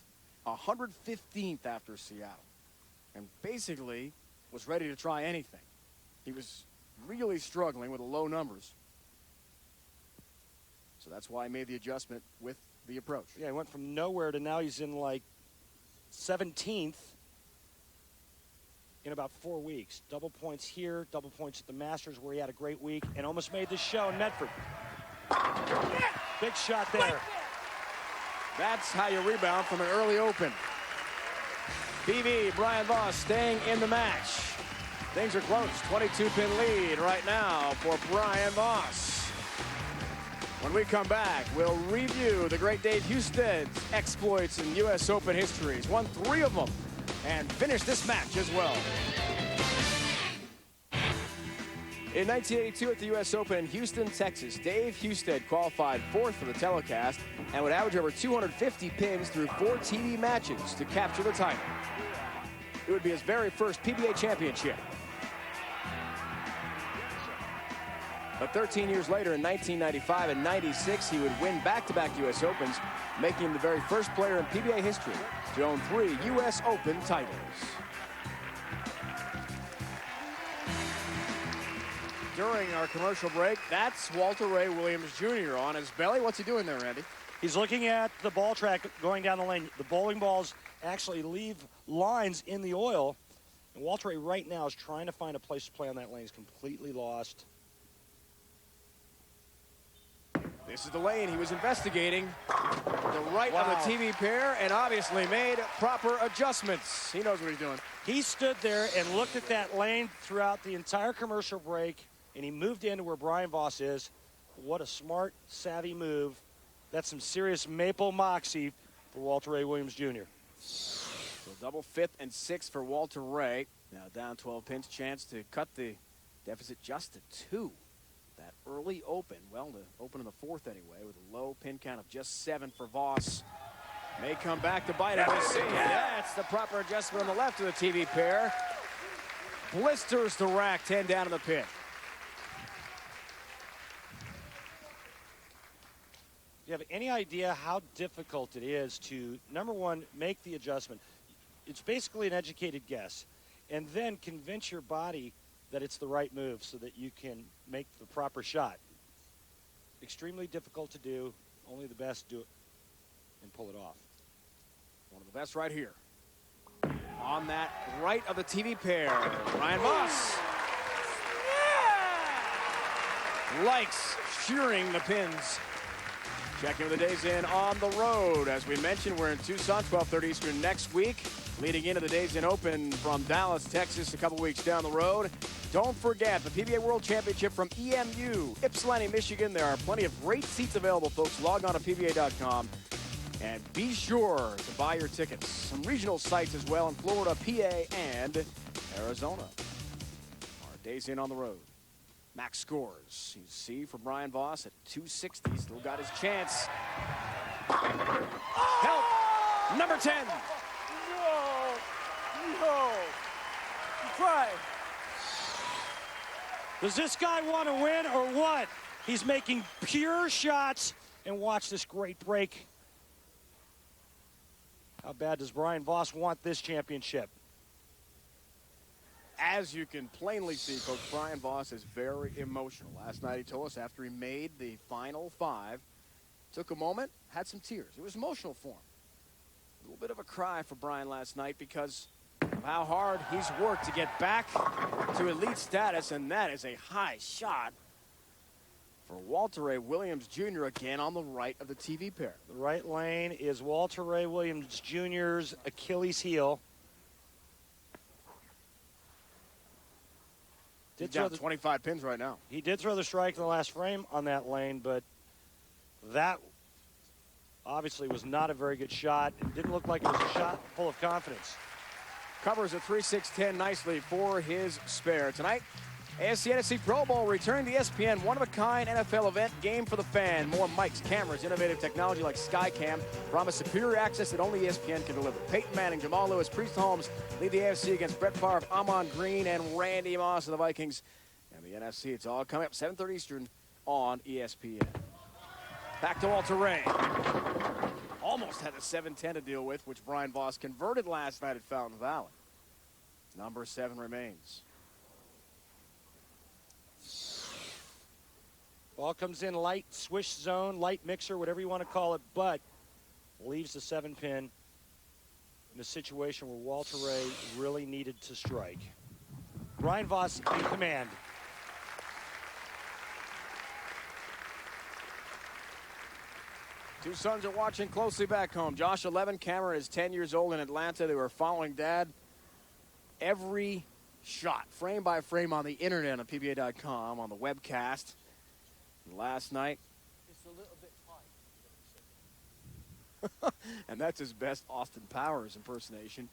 115th after Seattle, and basically was ready to try anything. He was really struggling with the low numbers. So that's why he made the adjustment with the approach. Yeah, he went from nowhere to now he's in like 17th in about 4 weeks. Double points here, double points at the Masters where he had a great week and almost made the show in Medford. Big shot there. That's how you rebound from an early open. PB, Brian Voss staying in the match. Things are close. 22-pin lead right now for Brian Voss. When we come back, we'll review the great Dave Husted's exploits in U.S. Open history. He's won 3 of them and finished this match as well. In 1982 at the U.S. Open in Houston, Texas, Dave Husted qualified 4th for the telecast and would average over 250 pins through 4 TV matches to capture the title. It would be his very first PBA championship. But 13 years later, in 1995 and 96, he would win back-to-back U.S. Opens, making him the very first player in PBA history to own 3 U.S. Open titles. During our commercial break, that's Walter Ray Williams Jr. on his belly. What's he doing there, Randy? He's looking at the ball track going down the lane. The bowling balls actually leave lines in the oil. And Walter Ray right now is trying to find a place to play on that lane. He's completely lost. This is the lane he was investigating. The right of the TV pair, and obviously made proper adjustments. He knows what he's doing. He stood there and looked at that lane throughout the entire commercial break, and he moved into where Brian Voss is. What a smart, savvy move. That's some serious maple moxie for Walter Ray Williams Jr. So double 5th and 6th for Walter Ray. Now down 12 pins, chance to cut the deficit just to 2. That early open, well, to open in the 4th anyway, with a low pin count of just 7 for Voss. May come back to bite him. That's the proper adjustment on the left of the TV pair. Blisters the rack, 10 down in the pit. Do you have any idea how difficult it is to, number one, make the adjustment? It's basically an educated guess. And then convince your body that it's the right move so that you can make the proper shot. Extremely difficult to do. Only the best do it and pull it off. One of the best right here. On that right of the TV pair, Brian Voss. Likes shearing the pins. Checking with the Days In on the road. As we mentioned, we're in Tucson, 12:30 Eastern next week. Leading into the Days In Open from Dallas, Texas, a couple weeks down the road. Don't forget the PBA World Championship from EMU, Ypsilanti, Michigan. There are plenty of great seats available, folks. Log on to PBA.com and be sure to buy your tickets. Some regional sites as well in Florida, PA, and Arizona. Our Days In on the road. Max scores. You see for Brian Voss at 260. Still got his chance. Help! Number 10. No. Try. Does this guy want to win or what? He's making pure shots, and watch this great break. How bad does Brian Voss want this championship? As you can plainly see, Coach, Brian Voss is very emotional. Last night he told us after he made the final 5, took a moment, had some tears. It was emotional for him. A little bit of a cry for Brian last night because of how hard he's worked to get back to elite status, and that is a high shot for Walter Ray Williams Jr. again on the right of the TV pair. The right lane is Walter Ray Williams Jr.'s Achilles heel. He's down 25 pins right now. He did throw the strike in the last frame on that lane, but that obviously was not a very good shot. It didn't look like it was a shot full of confidence. Covers a 3-6-10 nicely for his spare. Tonight, AFC NFC Pro Bowl returning to ESPN, one-of-a-kind NFL event, game for the fan. More mics, cameras, innovative technology like Skycam promise superior access that only ESPN can deliver. Peyton Manning, Jamal Lewis, Priest Holmes lead the AFC against Brett Favre, Amon Green, and Randy Moss of the Vikings. And the NFC, it's all coming up 7:30 Eastern on ESPN. Back to Walter Ray. Almost had a 7-10 to deal with, which Brian Voss converted last night at Fountain Valley. Number 7 remains. Ball comes in light, swish zone, light mixer, whatever you want to call it, but leaves the 7-pin in a situation where Walter Ray really needed to strike. Brian Voss in command. Two sons are watching closely back home. Josh, 11. Cameron is 10 years old in Atlanta. They were following Dad every shot, frame by frame, on the internet on PBA.com, on the webcast. And last night, It's a little bit tight. and that's his best Austin Powers impersonation.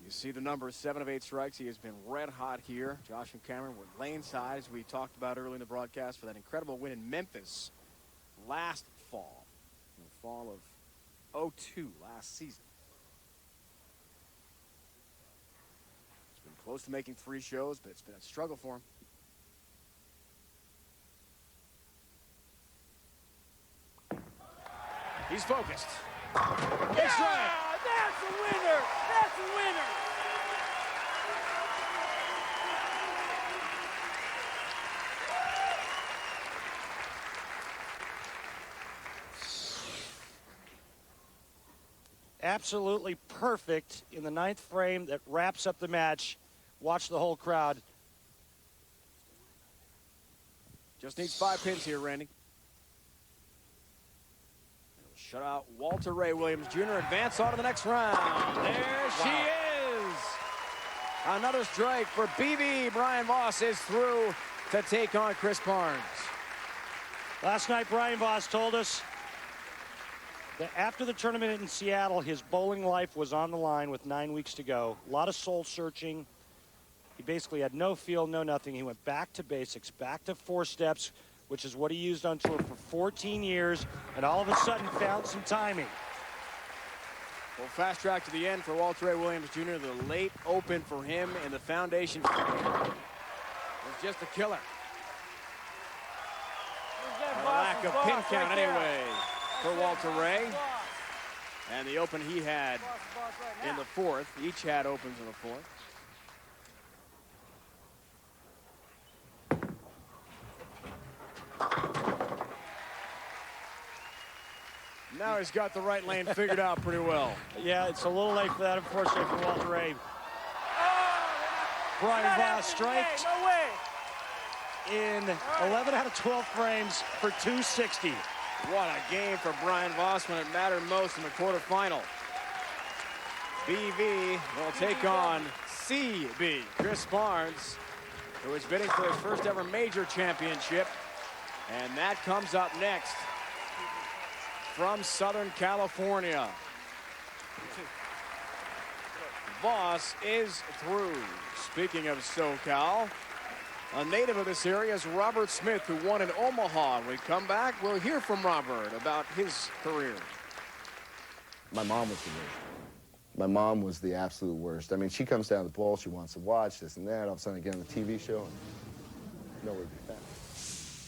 You see the number 7 of 8 strikes. He has been red hot here. Josh and Cameron were lane side, as we talked about early in the broadcast, for that incredible win in Memphis last fall, in the fall of 2002, last season. He's been close to making 3 shows, but it's been a struggle for him. He's focused. Big strike. That's a winner. That's a winner. Absolutely perfect in the 9th frame that wraps up the match. Watch the whole crowd. Just needs 5 pins here, Randy. Shut out Walter Ray Williams Jr. Advance on to the next round. There she is. Another strike for BV. Brian Voss is through to take on Chris Barnes. Last night, Brian Voss told us that after the tournament in Seattle, his bowling life was on the line with 9 weeks to go. A lot of soul searching. He basically had no feel, no nothing. He went back to basics, back to 4 steps, which is what he used on tour for 14 years, and all of a sudden found some timing. Well, fast track to the end for Walter Ray Williams Jr. The late open for him in the foundation was just a killer. A lack of pin count anyway for Walter Ray. And the open he had in the 4th. Each had opens in the 4th. Now he's got the right lane figured out pretty well. Yeah, it's a little late for that, unfortunately, for Walter Ray. Brian Voss strikes in 11 out of 12 frames for 260. What a game for Brian Voss when it mattered most in the quarterfinal. BV will take on CB, Chris Barnes, who is bidding for his first ever major championship. And that comes up next from Southern California. Voss is through. Speaking of SoCal, a native of this area is Robert Smith, who won in Omaha. When we come back, we'll hear from Robert about his career. My mom was the worst. My mom was the absolute worst. I mean, she comes down to the bowl, she wants to watch this and that. All of a sudden I get on the TV show and nowhere to be found.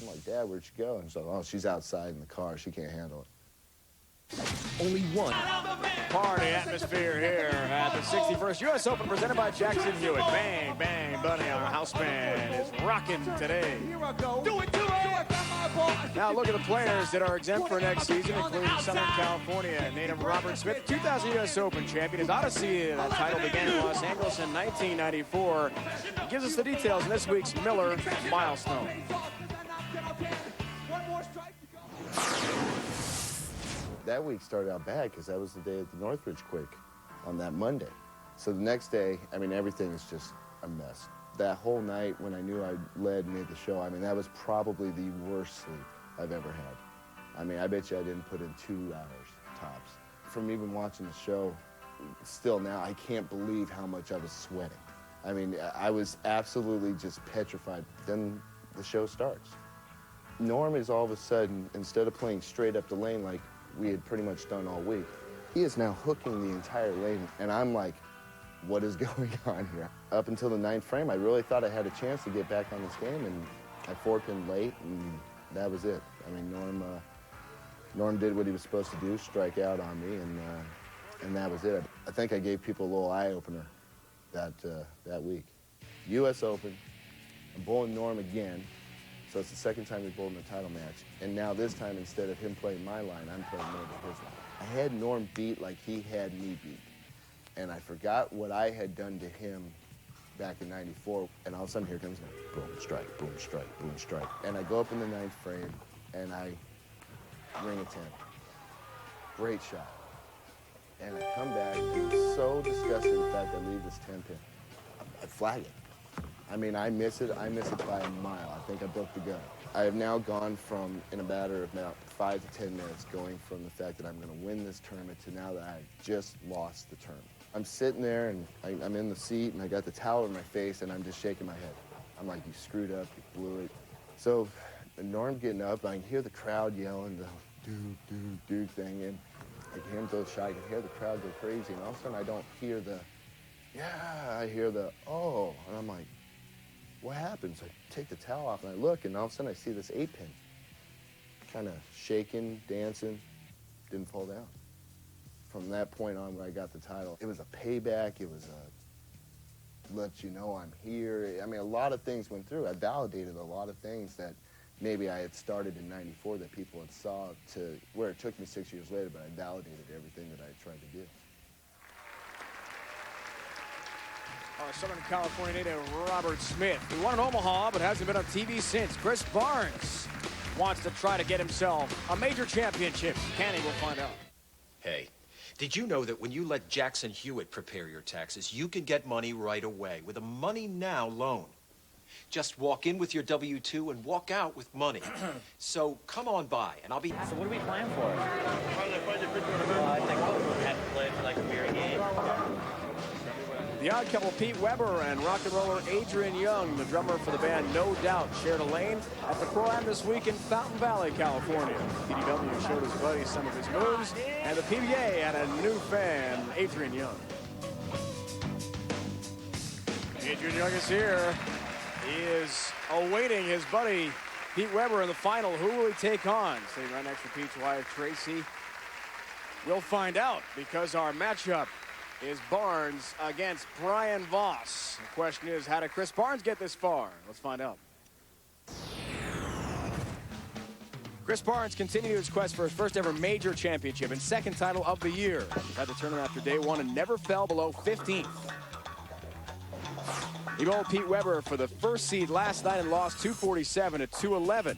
I'm like, Dad, where'd she go? And she's like, oh, she's outside in the car. She can't handle it. Only one. Party atmosphere here at the 61st U S Open, presented by Jackson Hewitt. Bang, bang, buddy, our house band is rocking today. Now look at the players that are exempt for next season, including Southern California native Robert Smith, 2000 U S Open champion. His odyssey, that title began in Los Angeles in 1994. He gives us the details in this week's Miller Milestone. That week started out bad because that was the day of the Northridge quake on that Monday. So the next day, I mean, everything is just a mess. That whole night when I knew I led and made the show, I mean, that was probably the worst sleep I've ever had. I mean, I bet you I didn't put in 2 hours tops. From even watching the show, still now, I can't believe how much I was sweating. I mean, I was absolutely just petrified. Then the show starts. Norm is all of a sudden, instead of playing straight up the lane like we had pretty much done all week, he is now hooking the entire lane, and I'm like, what is going on here? Up until the 9th frame, I really thought I had a chance to get back on this game, and I 4-pinned late, and that was it. I mean, Norm did what he was supposed to do, strike out on me, and that was it. I think I gave people a little eye-opener that week. U.S. Open, I'm bowling Norm again, so it's the second time we bowled in the title match, and now this time, instead of him playing my line, I'm playing Norm his line. I had Norm beat like he had me beat, and I forgot what I had done to him back in '94, and all of a sudden here comes boom, strike, boom, strike, boom, strike. And I go up in the 9th frame, and I ring a 10. great shot. And I come back, and I'm so disgusted with the fact I leave this 10 pin. I flag it. I mean, I miss it by a mile. I think I broke the gun. I have now gone from, in a matter of about 5 to 10 minutes, going from the fact that I'm going to win this tournament to now that I just lost the tournament. I'm sitting there, and I'm in the seat, and I got the towel in my face, and I'm just shaking my head. I'm like, you screwed up, you blew it. So Norm getting up, I can hear the crowd yelling the do thing, and I can hear him throw a shot, I can hear the crowd go crazy, and all of a sudden I don't hear the, yeah, I hear the, oh, and I'm like, what happened? So I take the towel off and I look, and all of a sudden I see this 8-pin kind of shaking, dancing, didn't fall down. From that point on, when I got the title, it was a payback, it was a let you know I'm here. I mean, a lot of things went through. I validated a lot of things that maybe I had started in '94 that people had saw to where it took me 6 years later, but I validated everything that I tried to do. Our Southern California native Robert Smith, who won in Omaha but hasn't been on TV since. Chris Barnes wants to try to get himself a major championship. Can he? We'll find out. Hey, did you know that when you let Jackson Hewitt prepare your taxes, you can get money right away with a Money Now loan? Just walk in with your W-2 and walk out with money. So come on by, and I'll be... So what are we playing for? I think we'll have to play for like a beer game. The odd couple, Pete Weber and rock and roller Adrian Young, the drummer for the band No Doubt, shared a lane at the Pro-Am this week in Fountain Valley, California. PDW showed his buddies some of his moves, and the PBA had a new fan, Adrian Young. Adrian Young is here. He is awaiting his buddy Pete Weber in the final. Who will he take on? Sitting right next to Pete's wife, Tracy. We'll find out, because our matchup is Barnes against Brian Voss. The question is, how did Chris Barnes get this far? Let's find out. Chris Barnes continued his quest for his first ever major championship and second title of the year. He had the tournament after day one and never fell below 15th. He bowled Pete Weber for the first seed last night and lost 247 to 211.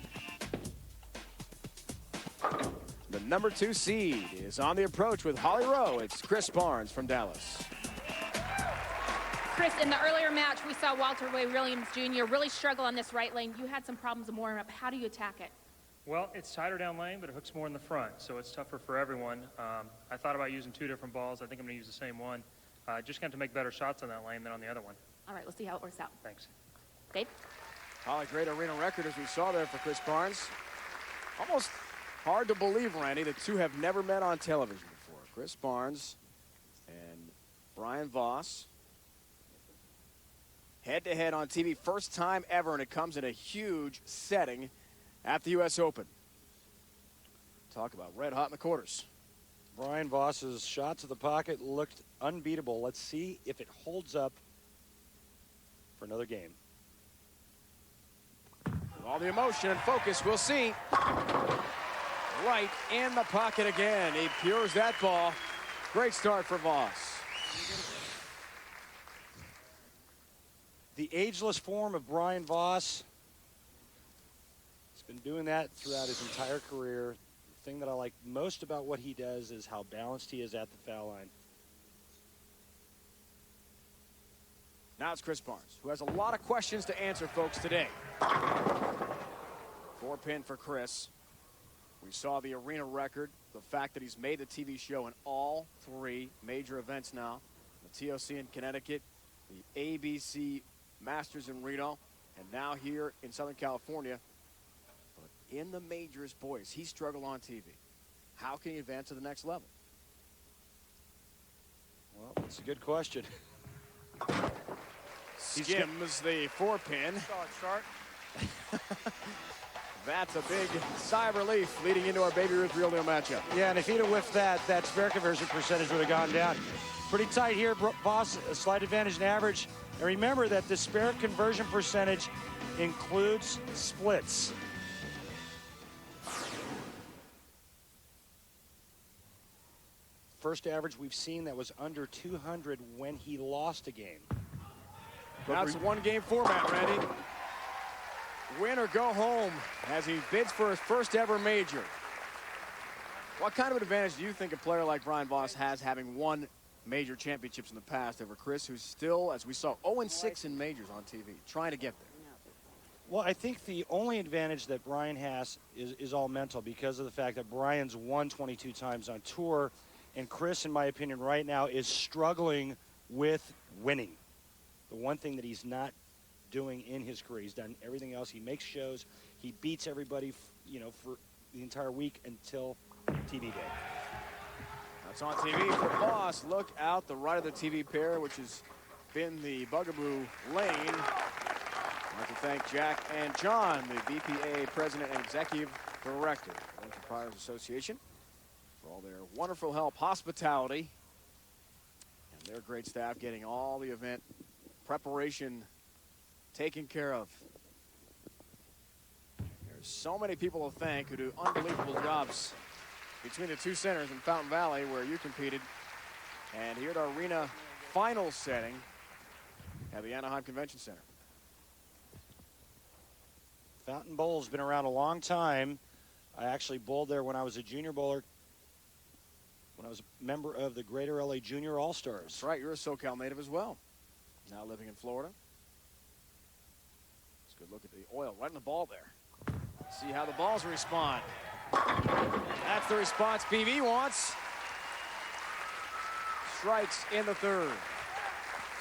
The number 2 seed is on the approach with Holly Rowe. It's Chris Barnes from Dallas. Chris, in the earlier match, we saw Walter Way Williams Jr. really struggle on this right lane. You had some problems in warm-up. How do you attack it? Well, it's tighter down lane, but it hooks more in the front, so it's tougher for everyone. I thought about using 2 different balls. I think I'm going to use the same one. Just going to make better shots on that lane than on the other one. All right, let's see how it works out. Thanks. Dave? A great arena record as we saw there for Chris Barnes. Almost hard to believe, Randy, the two have never met on television before. Chris Barnes and Brian Voss. Head-to-head on TV, first time ever, and it comes in a huge setting at the U.S. Open. Talk about red hot in the quarters. Brian Voss's shot to the pocket looked unbeatable. Let's see if it holds up for another game. With all the emotion and focus, we'll see. Right in the pocket again. He pures that ball. Great start for Voss. The ageless form of Brian Voss. He's been doing that throughout his entire career. The thing that I like most about what he does is how balanced he is at the foul line. Now it's Chris Barnes, who has a lot of questions to answer, folks, today. 4-pin for Chris. We saw the arena record, the fact that he's made the TV show in all 3 major events now. The TOC in Connecticut, the ABC Masters in Reno, and now here in Southern California. But in the majors, boys, he struggled on TV. How can he advance to the next level? Well, that's a good question. Skims the 4-pin. Solid start. That's a big sigh of relief leading into our Baby Ruth Real Deal matchup. Yeah, and if he'd have whiffed that spare conversion percentage would have gone down. Pretty tight here, Voss, a slight advantage in average. And remember that the spare conversion percentage includes splits. First average we've seen that was under 200 when he lost a game. Now it's a one-game format, Randy. Win or go home as he bids for his first ever major. What kind of an advantage do you think a player like Brian Voss has, having won major championships in the past, over Chris, who's still, as we saw, 0-6 in majors on TV, trying to get there? Well, I think the only advantage that Brian has is all mental, because of the fact that Brian's won 22 times on tour, and Chris, in my opinion, right now is struggling with winning. The one thing that he's not doing in his career. He's done everything else. He makes shows. He beats everybody, for the entire week until TV day. That's on TV for Voss. Look out the right of the TV pair, which has been the bugaboo lane. I'd like to thank Jack and John, the BPA President and Executive Director of the Enterprise Association, for all their wonderful help, hospitality, and their great staff getting all the event preparation taken care of. There's so many people to thank who do unbelievable jobs between the two centers in Fountain Valley, where you competed, and here at our arena final setting at the Anaheim Convention Center. Fountain Bowl's been around a long time. I actually bowled there when I was a junior bowler, when I was a member of the Greater LA Junior All-Stars. That's right, you're a SoCal native as well, now living in Florida. Let's go look at the oil right in the ball there. See how the balls respond. That's the response PV wants. Strikes in the third.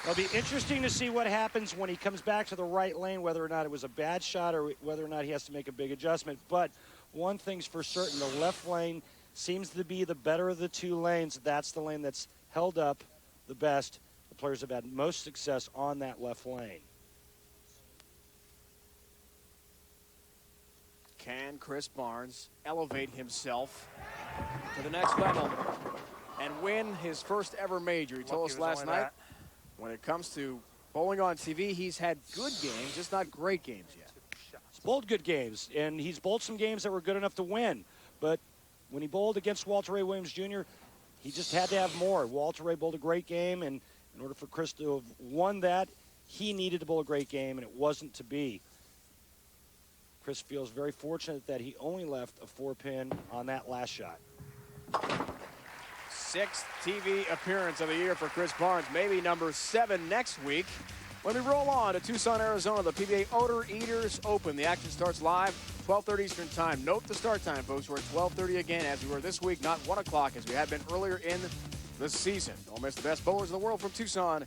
It'll be interesting to see what happens when he comes back to the right lane, whether or not it was a bad shot or whether or not he has to make a big adjustment. But one thing's for certain, the left lane seems to be the better of the two lanes. That's the lane that's held up the best. The players have had most success on that left lane. Can Chris Barnes elevate himself to the next level and win his first ever major? He told us last night, when it comes to bowling on TV, he's had good games, just not great games yet. He's bowled good games, and he's bowled some games that were good enough to win. But when he bowled against Walter Ray Williams Jr., he just had to have more. Walter Ray bowled a great game, and in order for Chris to have won that, he needed to bowl a great game, and it wasn't to be. Chris feels very fortunate that he only left a 4-pin on that last shot. Sixth TV appearance of the year for Chris Barnes, maybe number 7 next week. When we roll on to Tucson, Arizona, the PBA U.S. Open. The action starts live, 12:30 Eastern Time. Note the start time, folks. We're at 12:30 again, as we were this week, not 1 o'clock, as we had been earlier in the season. Don't miss the best bowlers in the world from Tucson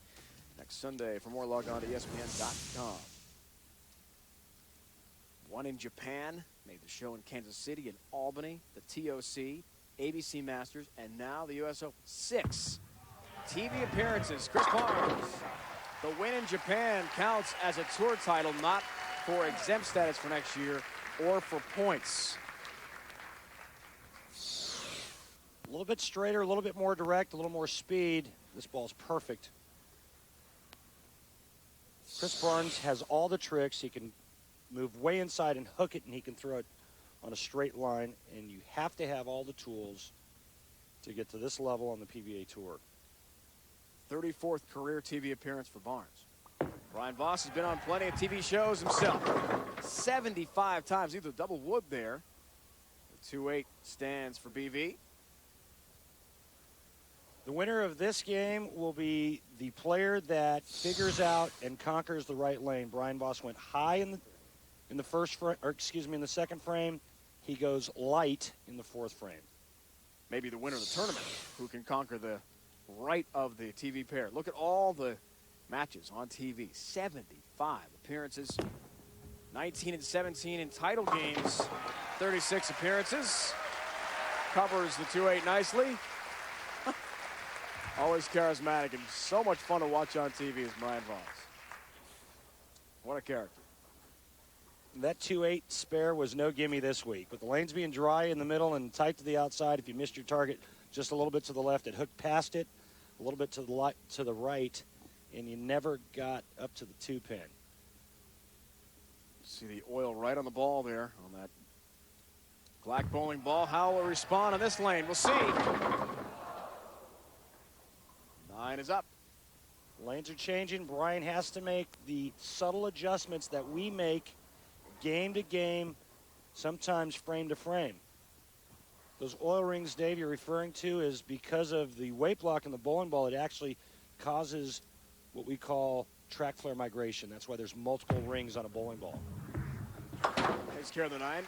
next Sunday. For more, log on to ESPN.com. One in Japan, made the show in Kansas City, in Albany, the TOC, ABC Masters, and now the U.S. Open. 6 TV appearances. Chris Barnes. The win in Japan counts as a tour title, not for exempt status for next year or for points. A little bit straighter, a little bit more direct, a little more speed. This ball's perfect. Chris Barnes has all the tricks. He can move way inside and hook it, and he can throw it on a straight line, and you have to have all the tools to get to this level on the PBA Tour. 34th career TV appearance for Barnes. Brian Voss has been on plenty of TV shows himself. 75 times, either double wood there. The 2-8 stands for BV. The winner of this game will be the player that figures out and conquers the right lane. Brian Voss went high in the first frame, or excuse me, in the second frame. He goes light in the fourth frame. Maybe the winner of the tournament who can conquer the right of the TV pair. Look at all the matches on TV. 75 appearances, 19 and 17 in title games, 36 appearances. Covers the 2-8 nicely. Always charismatic and so much fun to watch on TV is Brian Voss. What a character. That 2-8 spare was no gimme this week, but the lane's being dry in the middle and tight to the outside. If you missed your target just a little bit to the left, it hooked past it, a little bit to the right, and you never got up to the 2-pin. See the oil right on the ball there on that black bowling ball. How will it respond on this lane? We'll see. 9 is up. Lanes are changing. Brian has to make the subtle adjustments that we make game to game, sometimes frame to frame. Those oil rings, Dave, you're referring to is because of the weight block in the bowling ball, it actually causes what we call track flare migration. That's why there's multiple rings on a bowling ball. Takes care of the 9.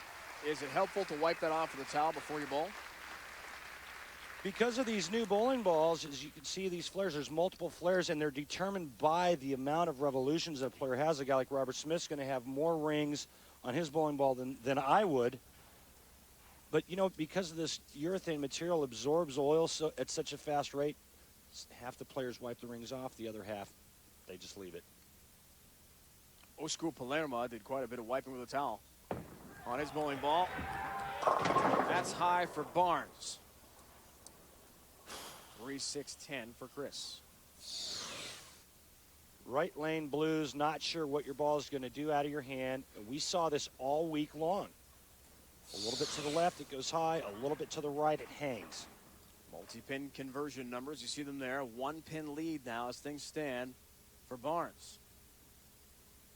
Is it helpful to wipe that off with a towel before you bowl? Because of these new bowling balls, as you can see these flares, there's multiple flares, and they're determined by the amount of revolutions that a player has. A guy like Robert Smith's going to have more rings on his bowling ball than I would. But, you know, because of this urethane material absorbs oil at such a fast rate, half the players wipe the rings off, the other half, they just leave it. Oscar Palermo did quite a bit of wiping with a towel on his bowling ball. That's high for Barnes. 3-6-10 for Chris. Right lane blues, not sure what your ball is going to do out of your hand. We saw this all week long. A little bit to the left, it goes high. A little bit to the right, it hangs. Multi-pin conversion numbers, you see them there. 1-pin lead now as things stand for Barnes.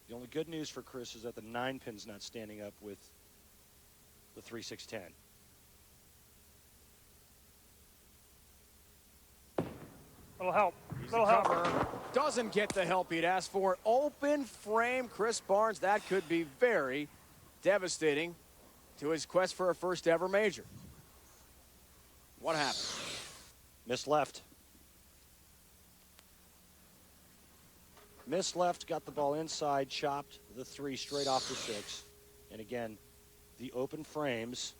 The only good news for Chris is that the 9-pin's not standing up with the 3-6-10. Little help. He's Little the help. cover. Doesn't get the help he'd asked for. Open frame, Chris Barnes. That could be very devastating to his quest for a first ever major. What happened? Missed left. Missed left, got the ball inside, chopped the 3 straight off the 6. And again, the open frames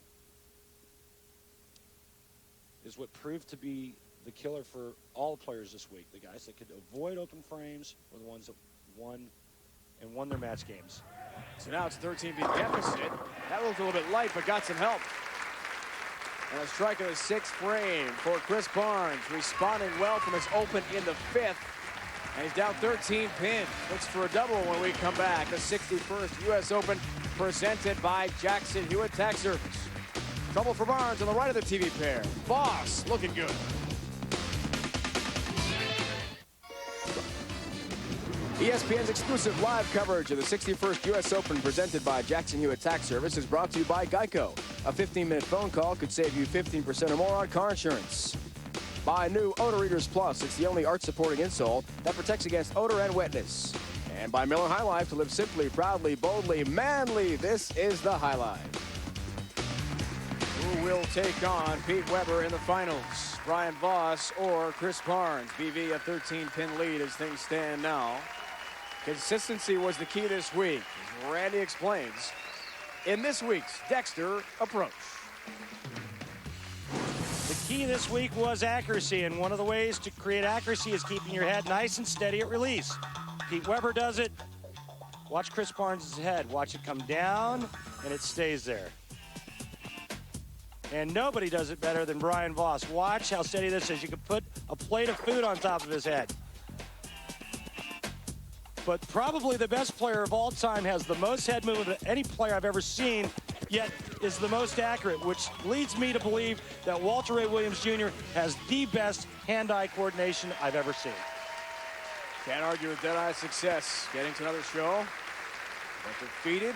is what proved to be the killer for all players this week. The guys that could avoid open frames were the ones that won their match games. So now it's 13-beat deficit. That looked a little bit light, but got some help. And a strike of the 6th frame for Chris Barnes, responding well from his open in the 5th. And he's down 13 pins. Looks for a double when we come back. The 61st U.S. Open presented by Jackson Hewitt Tax Service. Trouble for Barnes on the right of the TV pair. Voss looking good. ESPN's exclusive live coverage of the 61st U.S. Open presented by Jackson Hewitt Tax Service is brought to you by Geico. A 15-minute phone call could save you 15% or more on car insurance. By new Odor Readers Plus. It's the only arch-supporting insole that protects against odor and wetness. And by Miller High Life, to live simply, proudly, boldly, manly. This is the High Life. Who will take on Pete Weber in the finals? Brian Voss or Chris Barnes? BV a 13-pin lead as things stand now. Consistency was the key this week, as Randy explains in this week's Dexter Approach. The key this week was accuracy, and one of the ways to create accuracy is keeping your head nice and steady at release. Pete Weber does it. Watch Chris Barnes' head. Watch it come down, and it stays there. And nobody does it better than Brian Voss. Watch how steady this is. You could put a plate of food on top of his head. But probably the best player of all time has the most head movement of any player I've ever seen, yet is the most accurate, which leads me to believe that Walter Ray Williams Jr. has the best hand-eye coordination I've ever seen. Can't argue with Deadeye success. Getting to another show, but defeated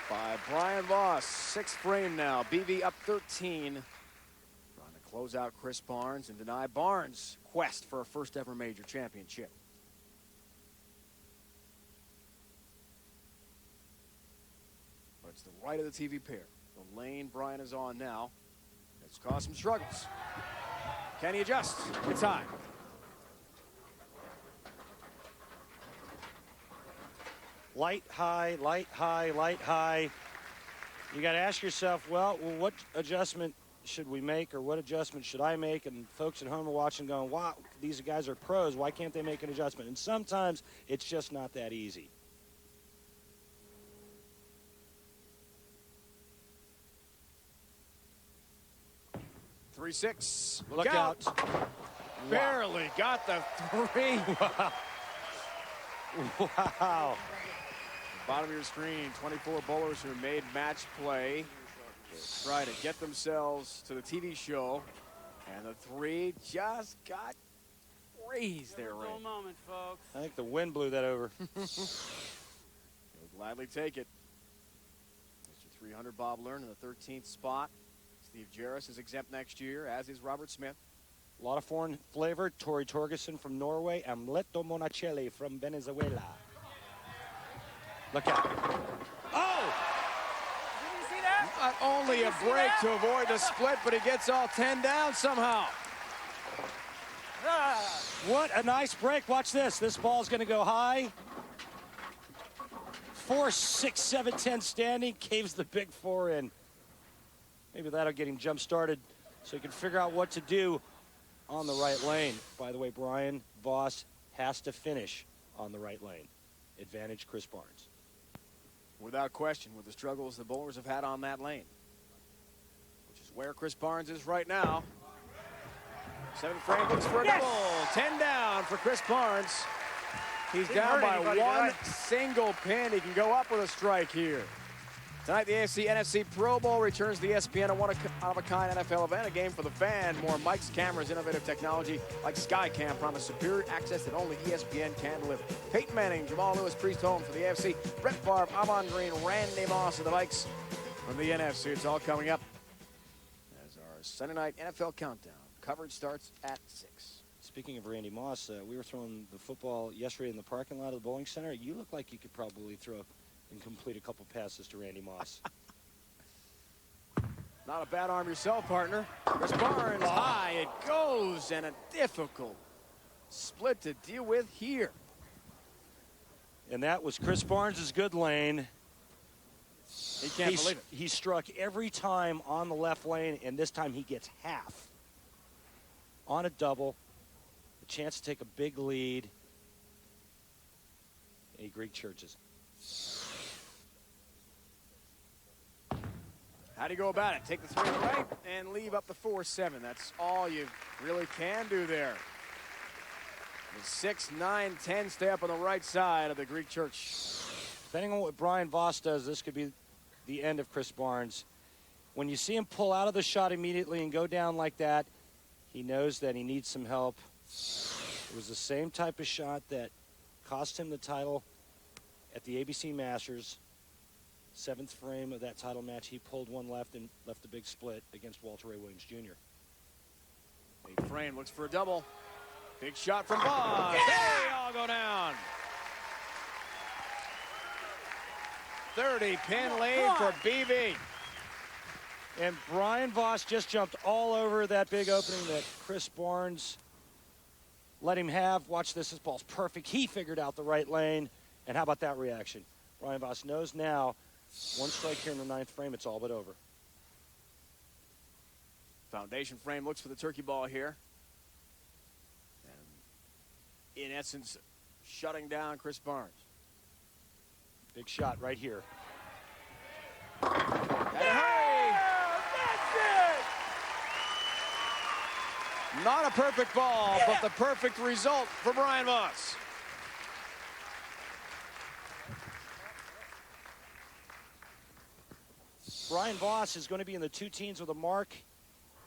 by Brian Voss. 6th frame now. BV up 13. Trying to close out Chris Barnes and deny Barnes' quest for a first ever major championship. It's the right of the TV pair. The lane Brian is on now. It's caused some struggles. Can he adjust? It's high. Light, high, light, high, light, high. You got to ask yourself, well, what adjustment should we make, or what adjustment should I make? And folks at home are watching going, wow, these guys are pros. Why can't they make an adjustment? And sometimes it's just not that easy. 3-6. Look out. Barely got the 3. Wow. Bottom of your screen, 24 bowlers who made match play. Try to get themselves to the TV show. And the 3 just got raised there, Ray. Moment, folks. I think the wind blew that over. He'll gladly take it. Mr. 300 Bob Learn in the 13th spot. Steve Jarris is exempt next year, as is Robert Smith. A lot of foreign flavor. Tori Torgerson from Norway. Amleto Monacelli from Venezuela. Look out. Oh! Did you see that? Not only a break to avoid the split, but he gets all 10 down somehow. What a nice break. Watch this. This ball's going to go high. 4, 6, 7, 10 standing. Caves the big 4 in. Maybe that'll get him jump-started so he can figure out what to do on the right lane. By the way, Brian Voss has to finish on the right lane. Advantage Chris Barnes. Without question, with the struggles the bowlers have had on that lane, which is where Chris Barnes is right now. 7th frame looks for a double. 10 down for Chris Barnes. He's down by one single pin. He can go up with a strike here. Tonight, the AFC NFC Pro Bowl returns to the ESPN, a one-of-a-kind NFL event, a game for the fan. More mics, cameras, innovative technology like Skycam promise superior access that only ESPN can deliver. Peyton Manning, Jamal Lewis, Priest Holmes for the AFC, Brett Favre, Avon Green, Randy Moss of the Vikes from the NFC. It's all coming up as our Sunday night NFL countdown. Coverage starts at 6. Speaking of Randy Moss, we were throwing the football yesterday in the parking lot of the bowling center. You look like you could probably throw and complete a couple passes to Randy Moss. Not a bad arm yourself, partner. Chris Barnes, high, it goes, and a difficult split to deal with here. And that was Chris Barnes' good lane. He can't believe it. He struck every time on the left lane, and this time he gets half. On a double, a chance to take a big lead. A Greek churches. How do you go about it? Take the 3 on the right and leave up the 4-7. That's all you really can do there. The 6, 9, 10 stay up on the right side of the Greek church. Depending on what Brian Voss does, this could be the end of Chris Barnes. When you see him pull out of the shot immediately and go down like that, he knows that he needs some help. It was the same type of shot that cost him the title at the ABC Masters. 7th frame of that title match, he pulled one left and left a big split against Walter Ray Williams Jr. 8th frame looks for a double. Big shot from Voss. They all go down. 30 pin lead for BV. And Brian Voss just jumped all over that big opening that Chris Barnes let him have. Watch this ball's perfect. He figured out the right lane. And how about that reaction? Brian Voss knows now, one strike here in the 9th frame, it's all but over. Foundation frame looks for the turkey ball here. And in essence, shutting down Chris Barnes. Big shot right here. Hurry! That's it! Not a perfect ball, but the perfect result for Brian Voss. Brian Voss is going to be in the 2 teens with a mark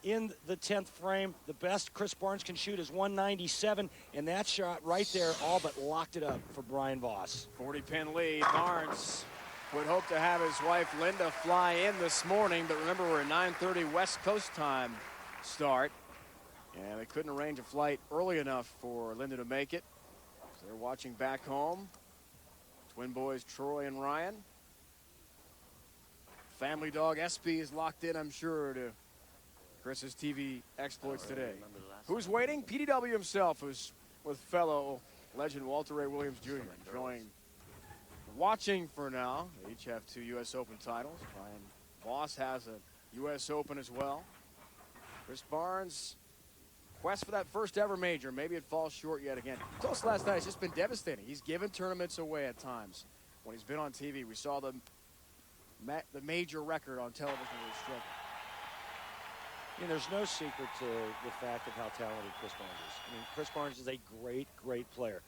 in the 10th frame. The best Chris Barnes can shoot is 197, and that shot right there all but locked it up for Brian Voss. 40 pin lead. Barnes would hope to have his wife Linda fly in this morning, but remember we're at 9:30 West Coast time start, and they couldn't arrange a flight early enough for Linda to make it. So they're watching back home. Twin boys Troy and Ryan. Family dog SP is locked in, I'm sure, to Chris's TV exploits today. Who's waiting? PDW himself, who's with fellow legend Walter Ray Williams Jr. enjoying watching for now. They each have 2 U.S. Open titles. Brian Voss has a U.S. Open as well. Chris Barnes, quest for that first ever major. Maybe it falls short yet again. Told us last night, it's just been devastating. He's given tournaments away at times. When he's been on TV, we saw the major record on television was struck. I mean, there's no secret to the fact of how talented Chris Barnes is. I mean, Chris Barnes is a great, great player.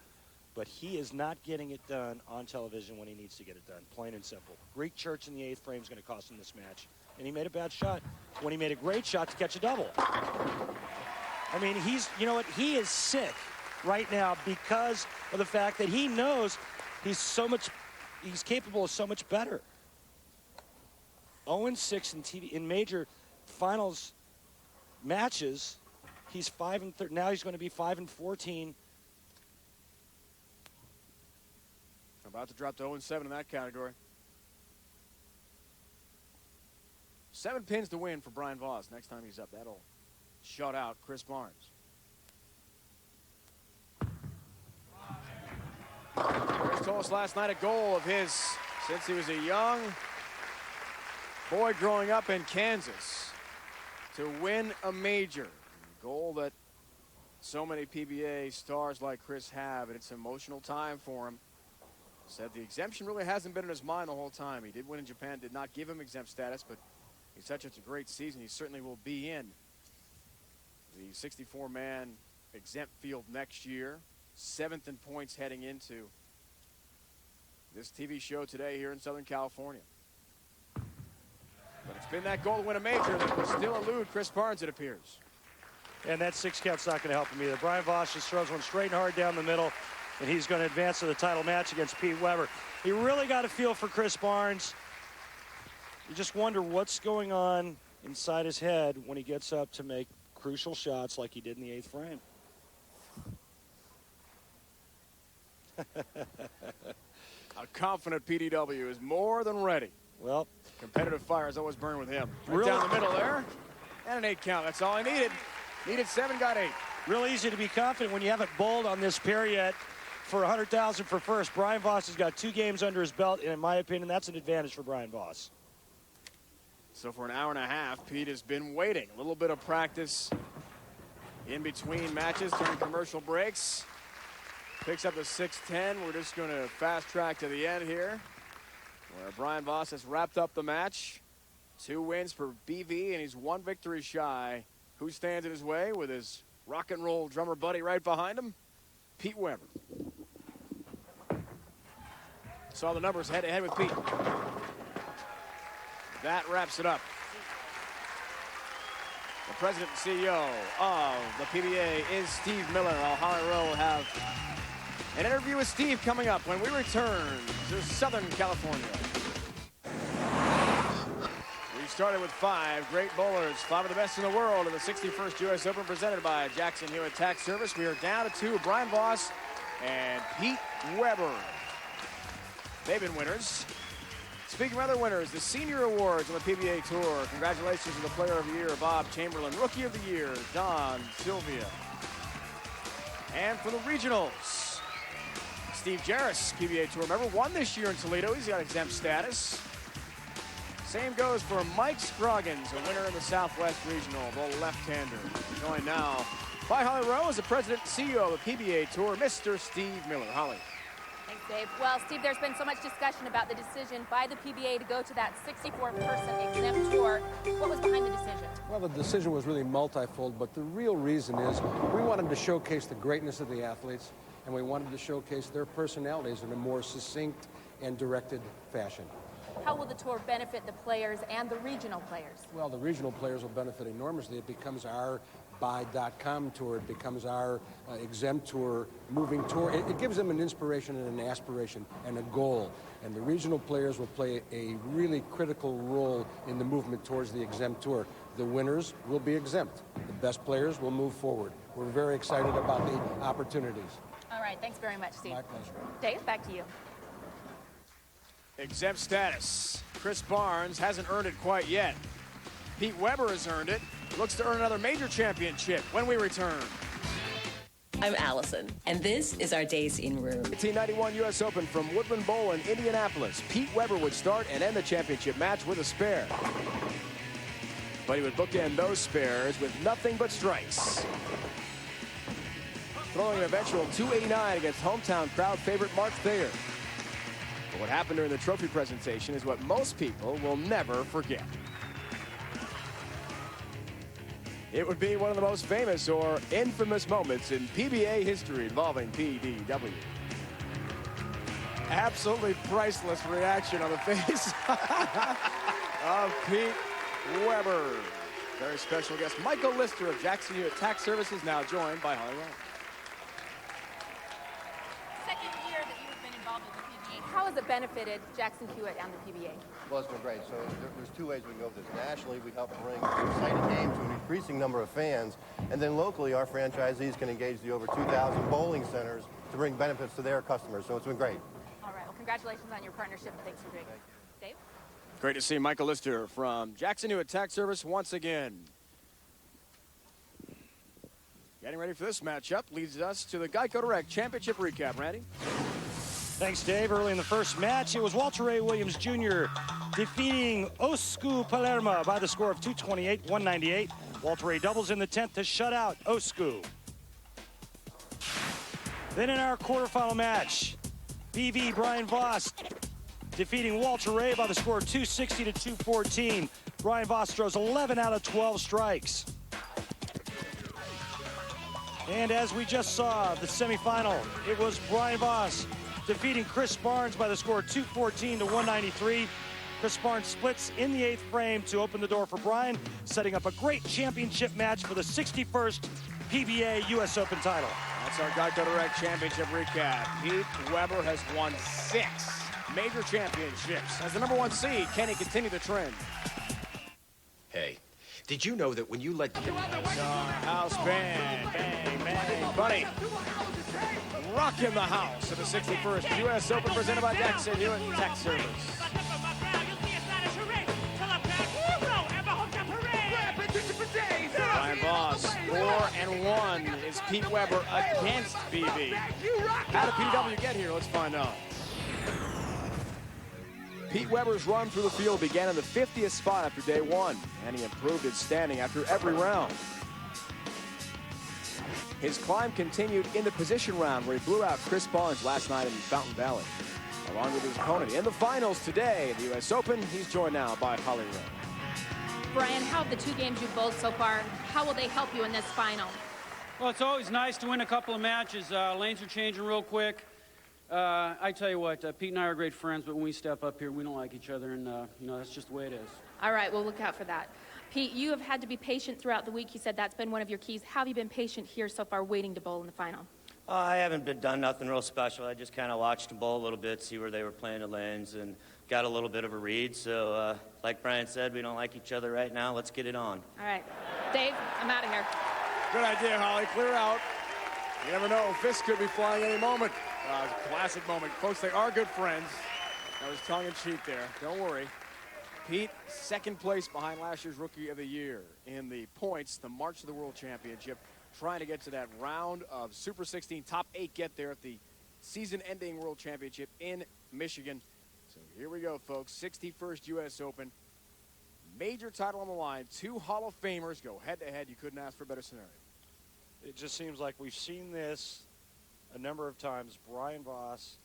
But he is not getting it done on television when he needs to get it done, plain and simple. Greek Church in the 8th frame is going to cost him this match. And he made a bad shot when he made a great shot to catch a double. I mean, you know what? He is sick right now because of the fact that he knows he's capable of so much better. 0-6 in major finals matches, he's 5-13. Now he's going to be 5-14. About to drop to 0-7 in that category. 7 pins to win for Brian Voss. Next time he's up, that'll shut out Chris Barnes. Chris told us last night a goal of his since he was a young boy growing up in Kansas to win a major. A goal that so many PBA stars like Chris have, and it's an emotional time for him. Said the exemption really hasn't been in his mind the whole time. He did win in Japan, did not give him exempt status, but he's had such a great season. He certainly will be in the 64-man exempt field next year. 7th in points heading into this TV show today here in Southern California. But it's been that goal to win a major that will still elude Chris Barnes, it appears. And that 6 count's not going to help him either. Brian Voss just throws one straight and hard down the middle, and he's going to advance to the title match against Pete Weber. You really got to feel for Chris Barnes. You just wonder what's going on inside his head when he gets up to make crucial shots like he did in the 8th frame. A confident PDW is more than ready. Well, competitive fire is always burned with him. Right really? Down the middle there. And an 8 count. That's all he needed. Needed 7, got 8. Real easy to be confident when you haven't bowled on this pair yet for $100,000 for first. Brian Voss has got 2 games under his belt, and in my opinion, that's an advantage for Brian Voss. So for an hour and a half, Pete has been waiting. A little bit of practice in between matches during commercial breaks. Picks up the 6-10. We're just going to fast track to the end here, where Brian Voss has wrapped up the match. 2 wins for BV, and he's 1 victory shy. Who stands in his way with his rock and roll drummer buddy right behind him? Pete Weber. Saw the numbers head to head with Pete. That wraps it up. The president and CEO of the PBA is Steve Miller. I'll Holly Rowe will have an interview with Steve coming up when we return to Southern California. We started with 5 great bowlers, 5 of the best in the world in the 61st U S Open presented by Jackson Hewitt Tax Service. We are down to 2, Brian Voss and Pete Weber. They've been winners. Speaking of other winners, the Senior Awards on the PBA Tour. Congratulations to the Player of the Year, Bob Chamberlain. Rookie of the Year, Don Sylvia. And for the Regionals, Steve Jarris, PBA Tour member, won this year in Toledo. He's got exempt status. Same goes for Mike Scroggins, a winner in the Southwest Regional, the left-hander. Joined now by Holly Rowe as the president and CEO of the PBA Tour, Mr. Steve Miller. Holly. Thanks, Dave. Well, Steve, there's been so much discussion about the decision by the PBA to go to that 64-person exempt tour. What was behind the decision? Well, the decision was really multifold, but the real reason is we wanted to showcase the greatness of the athletes, and we wanted to showcase their personalities in a more succinct and directed fashion. How will the tour benefit the players and the regional players? Well, the regional players will benefit enormously. It becomes our buy.com tour. It becomes our exempt tour, moving tour. It gives them an inspiration and an aspiration and a goal. And the regional players will play a really critical role in the movement towards the exempt tour. The winners will be exempt. The best players will move forward. We're very excited about the opportunities. All right, thanks very much, Steve. My pleasure. Dave, back to you. Exempt status. Chris Barnes hasn't earned it quite yet. Pete Weber has earned it. Looks to earn another major championship when we return. I'm Allison, and this is our Days in Room. 1991 U S Open from Woodland Bowl in Indianapolis. Pete Weber would start and end the championship match with a spare. But he would bookend those spares with nothing but strikes. Throwing an eventual 289 against hometown crowd favorite Mark Thayer. But what happened during the trophy presentation is what most people will never forget. It would be one of the most famous or infamous moments in PBA history involving PDW. Absolutely priceless reaction on the face of Pete Weber. Very special guest, Michael Lister of Jackson Hewitt Tax Services, now joined by Holly Rowe. Second year that you've been involved involved with the PBA. How has it benefited Jackson Hewitt and the PBA? Well, it's been great. So there's two ways we can go with this. Nationally, we help bring an exciting game to an increasing number of fans. And then locally, our franchisees can engage the over 2,000 bowling centers to bring benefits to their customers. So it's been great. All right. Well, congratulations on your partnership, and thanks for doing it. Dave? Great to see Michael Lister from Jackson Hewitt Tax Service once again. Getting ready for this matchup leads us to the Geico Direct Championship recap. Randy? Thanks, Dave. Early in the first match, it was Walter Ray Williams Jr. defeating Osku Palermo by the score of 228-198. Walter Ray doubles in the 10th to shut out Osku. Then in our quarterfinal match, BV Brian Voss defeating Walter Ray by the score of 260-214. Brian Voss throws 11 out of 12 strikes. And as we just saw, the semifinal, it was Brian Voss defeating Chris Barnes by the score 214-193. Chris Barnes splits in the 8th frame to open the door for Brian, setting up a great championship match for the 61st PBA U S Open title. That's our Geico Direct Championship recap. Pete Weber has won 6 major championships. As the #1 seed, can he continue the trend? Hey, did you know that when you let... House band, bang, bang, buddy. Rocking the house at the 61st U.S. Open presented by Jackson Hewitt Tax Service. Brian Voss, 4-1 is Pete Weber against BB. How did PW get here? Let's find out. Pete Weber's run through the field began in the 50th spot after day 1, and he improved his standing after every round. His climb continued in the position round, where he blew out Chris Barnes last night in Fountain Valley. Along with his opponent in the finals today at the U.S. Open, he's joined now by Holly Rowe. Brian, how have the 2 games you've bowled so far, how will they help you in this final? Well, it's always nice to win a couple of matches. Lanes are changing real quick. I tell you what, Pete and I are great friends, but when we step up here, we don't like each other, and that's just the way it is. All right, we'll look out for that. Pete, you have had to be patient throughout the week. You said that's been one of your keys. How have you been patient here so far, waiting to bowl in the final? I haven't done nothing real special. I just kind of watched them bowl a little bit, see where they were playing the lanes, and got a little bit of a read. So, like Brian said, we don't like each other right now. Let's get it on. All right. Dave, I'm out of here. Good idea, Holly. Clear out. You never know. Fists could be flying any moment. Classic moment. Folks, they are good friends. That was tongue-in-cheek there. Don't worry. Pete, 2nd place behind last year's Rookie of the Year in the points, the March to the World Championship, trying to get to that round of Super 16, top 8 get there at the season-ending World Championship in Michigan. So here we go, folks. 61st U.S. Open. Major title on the line. 2 Hall of Famers go head-to-head. You couldn't ask for a better scenario. It just seems like we've seen this a number of times. Brian Voss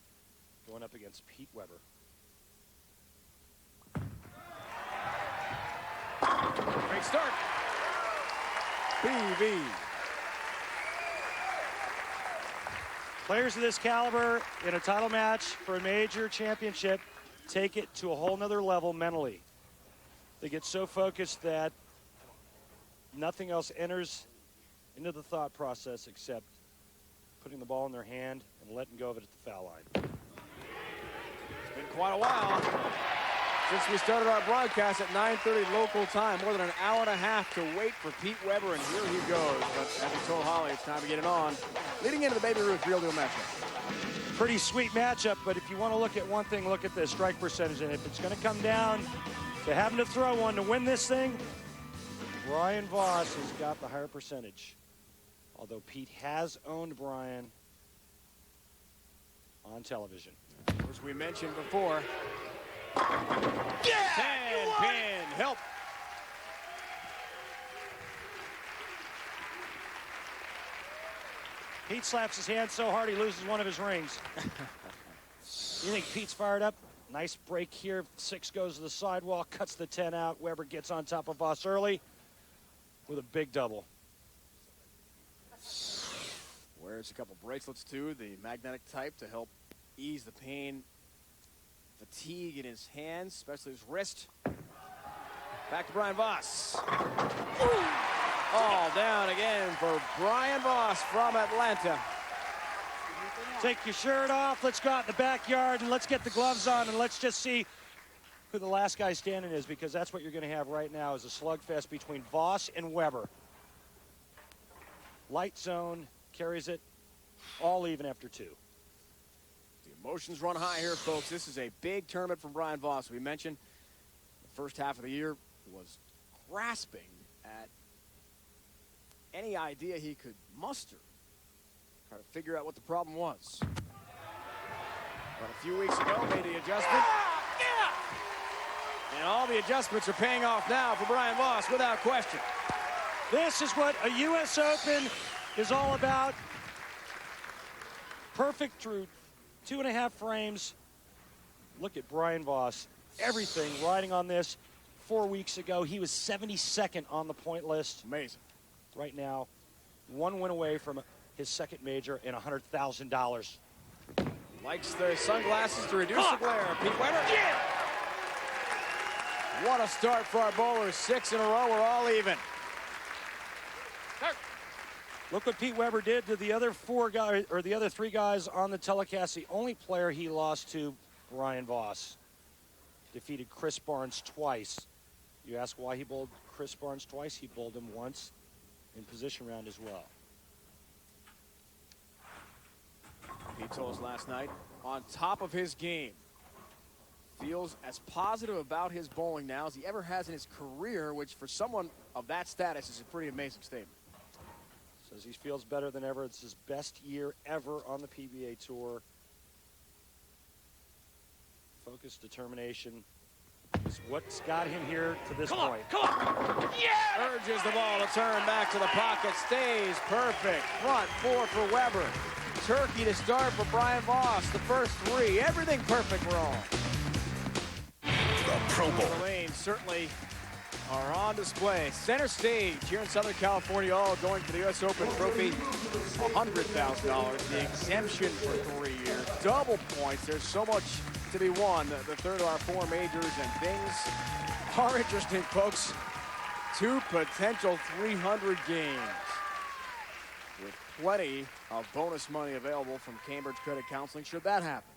going up against Pete Weber. Great start. BV. Players of this caliber in a title match for a major championship take it to a whole nother level mentally. They get so focused that nothing else enters into the thought process except putting the ball in their hand and letting go of it at the foul line. It's been quite a while since we started our broadcast at 9:30 local time. More than an hour and a half to wait for Pete Weber, and here he goes. But as we told Holly, it's time to get it on. Leading into the Baby Ruth Real Deal matchup. Pretty sweet matchup, but if you want to look at one thing, look at the strike percentage. And if it's going to come down to having to throw one to win this thing, Brian Voss has got the higher percentage. Although Pete has owned Brian on television. As we mentioned before, 10-pin help. Pete slaps his hand so hard he loses one of his rings. You think Pete's fired up? Nice break here. 6 goes to the sidewall, cuts the 10 out. Weber gets on top of Voss early with a big double. Wears a couple bracelets too, the magnetic type, to help ease the pain, fatigue in his hands, especially his wrist. Back to Brian Voss. All down again for Brian Voss from Atlanta. Take your shirt off. Let's go out in the backyard and let's get the gloves on and let's just see who the last guy standing is, because that's what you're going to have right now is a slugfest between Voss and Weber. Light zone carries it all even after 2. The emotions run high here, folks. This is a big tournament from Brian Voss. We mentioned the first half of the year was grasping at any idea he could muster, try to figure out what the problem was. But a few weeks ago, made the adjustment. And all the adjustments are paying off now for Brian Voss, without question. This is what a U.S. Open is all about. Perfect through 2.5 frames. Look at Brian Voss. Everything riding on this. 4 weeks ago, he was 72nd on the point list. Amazing. Right now, 1 win away from his second major and $100,000. Likes the sunglasses to reduce the glare. Pete Weber. Yeah! What a start for our bowlers. 6 in a row. We're all even. Look what Pete Weber did to the other 4 guys, or the other 3 guys on the telecast. The only player he lost to, Brian Voss. Defeated Chris Barnes twice. You ask why he bowled Chris Barnes twice? He bowled him once in position round as well. Pete told us last night, on top of his game. Feels as positive about his bowling now as he ever has in his career, which for someone of that status is a pretty amazing statement. Says he feels better than ever. It's his best year ever on the PBA Tour. Focus, determination is what's got him here to this point. Come on! Yeah! Urges the ball to turn back to the pocket. Stays perfect. Front 4 for Weber. Turkey to start for Brian Voss. The first 3. Everything perfect for all. The Pro Bowl. The lanes certainly are on display. Center stage here in Southern California, all going for the U.S. Open trophy. $100,000. The exemption for 3 years. Double points. There's so much to be won. The third of our 4 majors, and things are interesting, folks. 2 potential 300 games with plenty of bonus money available from Cambridge Credit Counseling should that happen.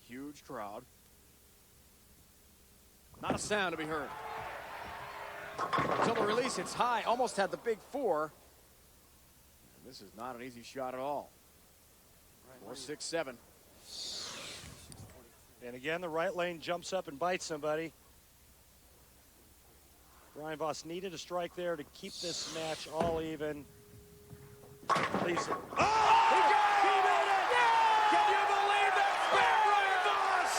Huge crowd. Not a sound to be heard. Until the release, it's high. Almost had the big 4. And this is not an easy shot at all. 4-6-7. And again, the right lane jumps up and bites somebody. Brian Voss needed a strike there to keep this match all even. Please. Oh! He got it! He made it! Yeah! Can you believe that? Brian Voss!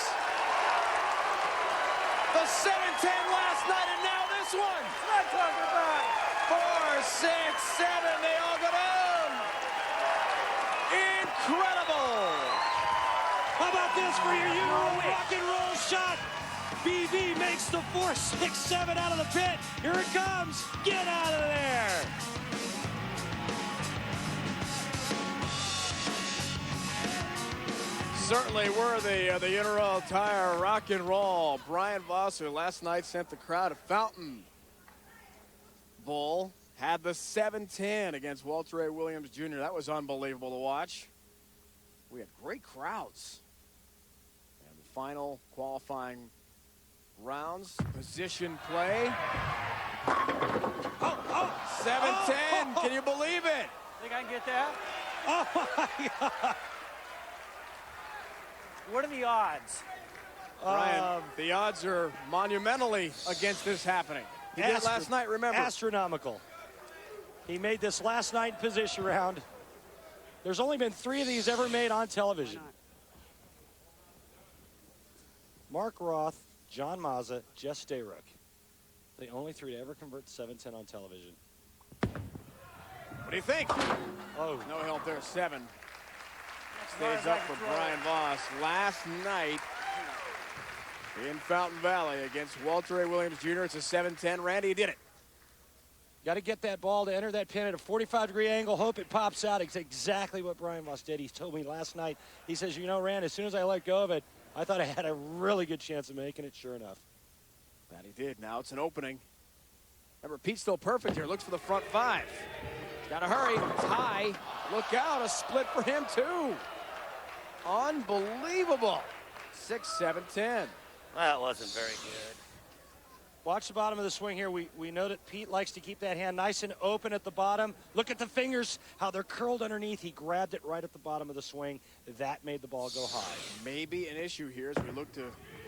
The 7-10 last night, and now this one. What I'm talking about. 4, 6, 7. They all go down. Incredible! How about this for your Euro rock and roll shot? BV makes the 4, 6, 7 out of the pit. Here it comes. Get out of there. Certainly worthy of the Inter Tire rock and roll. Brian Voss, who last night sent the crowd a fountain bowl, had the 7-10 against Walter A. Williams Jr. That was unbelievable to watch. We had great crowds. And the final qualifying rounds, position play. 7-10, can you believe it? Think I can get that? Oh my God. What are the odds? Brian, the odds are monumentally against this happening. He did it last night, remember? Astronomical. He made this last night in position round. There's only been 3 of these ever made on television. Mark Roth, John Mazza, Jess Stayrook. The only 3 to ever convert 7-10 on television. What do you think? Oh. No help there, 7. Stays up for Brian Voss. Last night in Fountain Valley against Walter A. Williams Jr. It's a 7-10. Randy, you did it. Got to get that ball to enter that pin at a 45-degree angle. Hope it pops out. It's exactly what Brian Voss did. He told me last night. He says, you know, Rand, as soon as I let go of it, I thought I had a really good chance of making it. Sure enough. That he did. Now it's an opening. Remember, Pete's still perfect here. Looks for the front five. Got to hurry. It's high. Look out. A split for him, too. Unbelievable. 6, 7, 10. That wasn't very good. Watch the bottom of the swing here. We know that Pete likes to keep that hand nice and open at the bottom. Look at the fingers, how they're curled underneath. He grabbed it right at the bottom of the swing. That made the ball go high. Maybe an issue here as we look to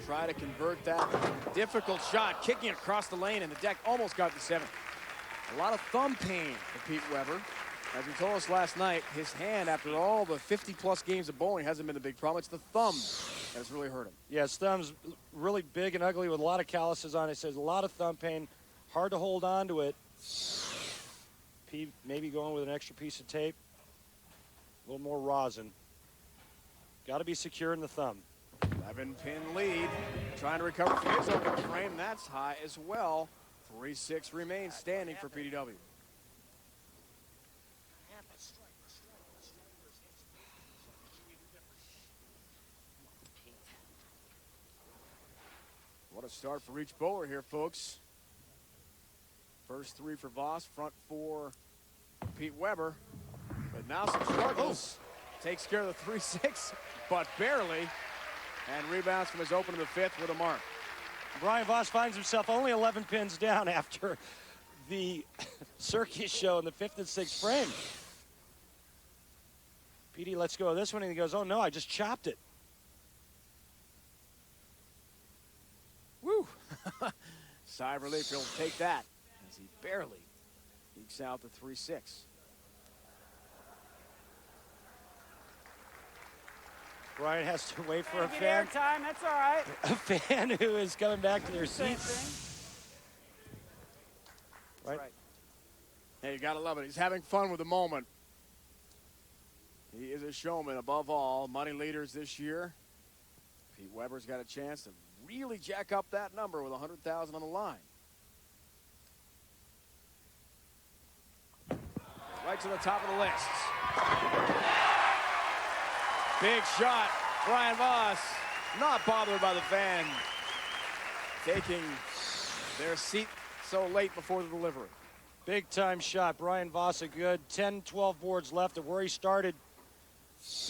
try to convert that difficult shot. Kicking it across the lane, and the deck almost got the 7. A lot of thumb pain for Pete Weber. As he told us last night, his hand, after all the 50-plus games of bowling, hasn't been the big problem. It's the thumb that's really hurt him. Yeah, his thumb's really big and ugly with a lot of calluses on it. He says a lot of thumb pain, hard to hold on to it. Pete maybe going with an extra piece of tape, a little more rosin. Got to be secure in the thumb. 11-pin lead, trying to recover from his open frame. That's high as well. 3-6 remains standing for PDW. What a start for each bowler here, folks. First 3 for Voss, front 4 Pete Weber. But now some struggles. Takes care of the 3-6, but barely. And rebounds from his open in the 5th with a mark. Brian Voss finds himself only 11 pins down after the circus show in the 5th and 6th frame. PD lets go of this one, and he goes, oh, no, I just chopped it. Woo! Sigh of relief. He'll take that as he barely ekes out the 3-6. Brian has to wait for a Get fan. airtime, that's all right. A fan who is coming back to their seats. Right? Hey, you gotta love it. He's having fun with the moment. He is a showman above all. Money leaders this year. Pete Weber's got a chance to really jack up that number with $100,000 on the line. Right to the top of the list. Big shot. Brian Voss not bothered by the fan taking their seat so late before the delivery. Big time shot. Brian Voss, a good 10, 12 boards left of where he started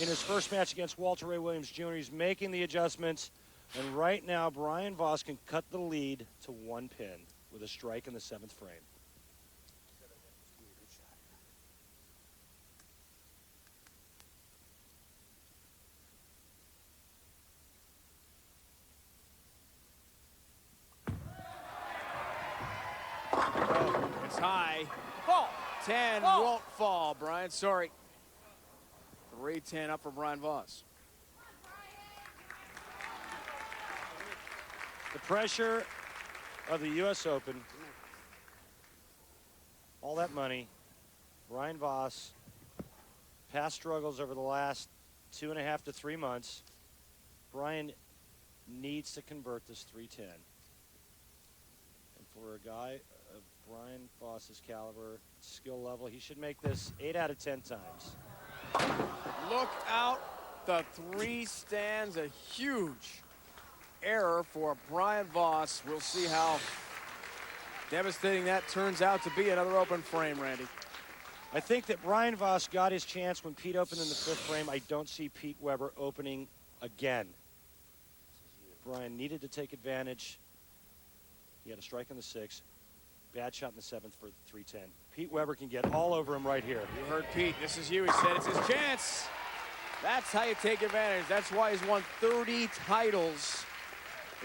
in his first match against Walter Ray Williams Jr. He's making the adjustments. And right now, Brian Voss can cut the lead to 1 pin with a strike in the 7th frame. Oh, it's high. Fall. 10 Fall. won't fall, Brian. Sorry. 3-10 up for Brian Voss. The pressure of the U.S. Open, all that money, Brian Voss, past struggles over the last 2.5 to 3 months. Brian needs to convert this 310. And for a guy of Brian Voss's caliber, skill level, he should make this 8 out of 10 times. Look out. The 3 stands a huge error for Brian Voss. We'll see how devastating that turns out to be. Another open frame, Randy. I think that Brian Voss got his chance when Pete opened in the 5th frame. I don't see Pete Weber opening again. Brian needed to take advantage. He had a strike in the 6th. Bad shot in the 7th for the 310. Pete Weber can get all over him right here. You heard Pete. This is you. He said it's his chance. That's how you take advantage. That's why he's won 30 titles,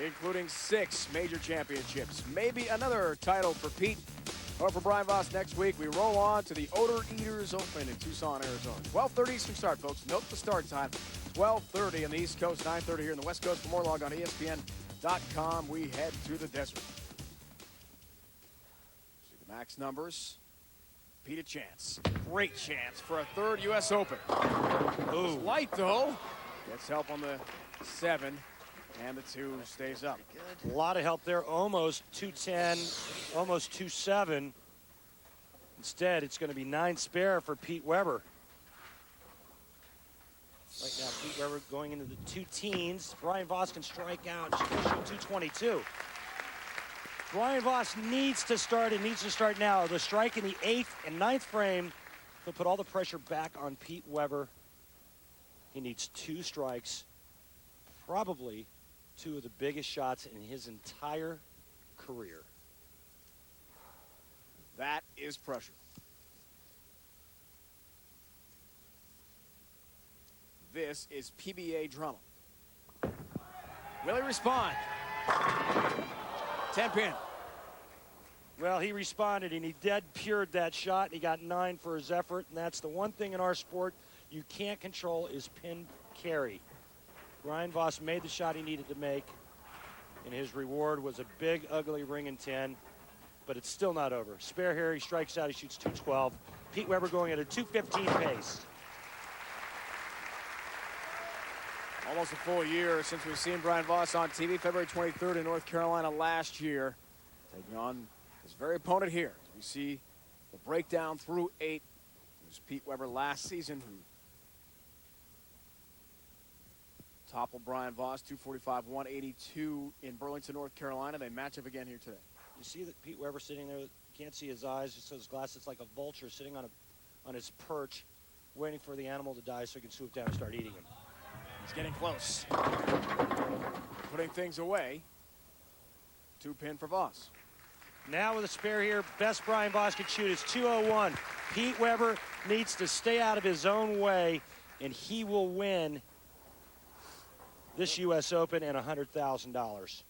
including 6 major championships. Maybe another title for Pete or for Brian Voss next week. We roll on to the Odor Eaters Open in Tucson, Arizona. 12:30 Eastern start, folks. Note the start time. 12:30 on the East Coast, 9:30 here in the West Coast. For more, log on ESPN.com. We head to the desert. See the max numbers. Pete a chance. Great chance for a 3rd U.S. Open. Ooh. Light, though. Gets help on the 7. And the 2 stays up. A lot of help there. Almost 210, almost 2-7. Instead, it's going to be 9 spare for Pete Weber. Right now, Pete Weber going into the 2 teens. Brian Voss can strike out. She's going to shoot 222. Brian Voss needs to start now. The strike in the 8th and 9th frame will put all the pressure back on Pete Weber. He needs 2 strikes, probably 2 of the biggest shots in his entire career. That is pressure. This is PBA drama. Will he respond? 10 pin. Well, he responded, and he dead-pured that shot. He got 9 for his effort, and that's the one thing in our sport you can't control is pin carry. Brian Voss made the shot he needed to make, and his reward was a big, ugly ring in 10, but it's still not over. Spare here, he strikes out, he shoots 212. Pete Weber going at a 215 pace. Almost a full year since we've seen Brian Voss on TV, February 23rd in North Carolina last year, taking on his very opponent here. We see the breakdown through 8. It was Pete Weber last season who toppled Brian Voss, 245, 182 in Burlington, North Carolina. They match up again here today. You see that Pete Weber sitting there, can't see his eyes, just his glasses like a vulture sitting on his perch, waiting for the animal to die so he can swoop down and start eating him. He's getting close. Putting things away. 2 pin for Voss. Now with a spare here, best Brian Voss could shoot is 201. Pete Weber needs to stay out of his own way, and he will win this U.S. Open and $100,000.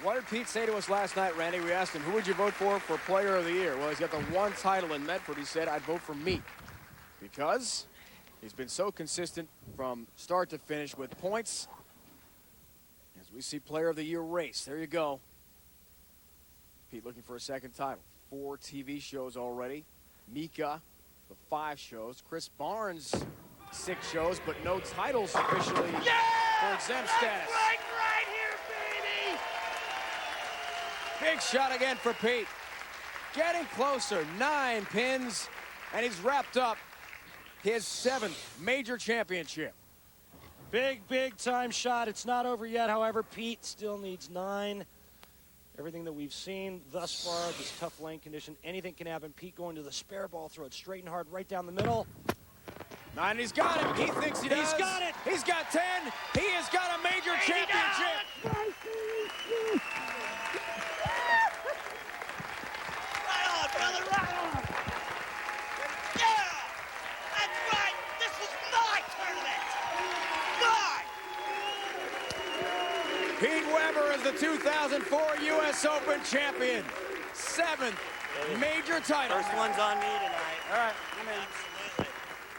What did Pete say to us last night, Randy? We asked him, who would you vote for Player of the Year? Well, he's got the 1 title in Medford. He said, I'd vote for me because he's been so consistent from start to finish with points. As we see Player of the Year race, there you go. Pete looking for a 2nd title. 4 TV shows already. Mika, the 5 shows. Chris Barnes, 6 shows, but no titles officially for exempt status. Right here, baby! Big shot again for Pete. Getting closer, 9 pins, and he's wrapped up his 7th major championship. Big time shot. It's not over yet, however. Pete still needs 9. Everything that we've seen thus far, this tough lane condition, anything can happen. Pete going to the spare ball, throw it straight and hard right down the middle. 9, he's got it. He thinks he does. He's got it. He's got 10. He has got a major championship. Right on, brother, right on. Yeah! That's right! This is my tournament! Mine! Pete Weber is the 2004 U.S. Open champion. 7th major title. First one's on me tonight. All right. Absolutely.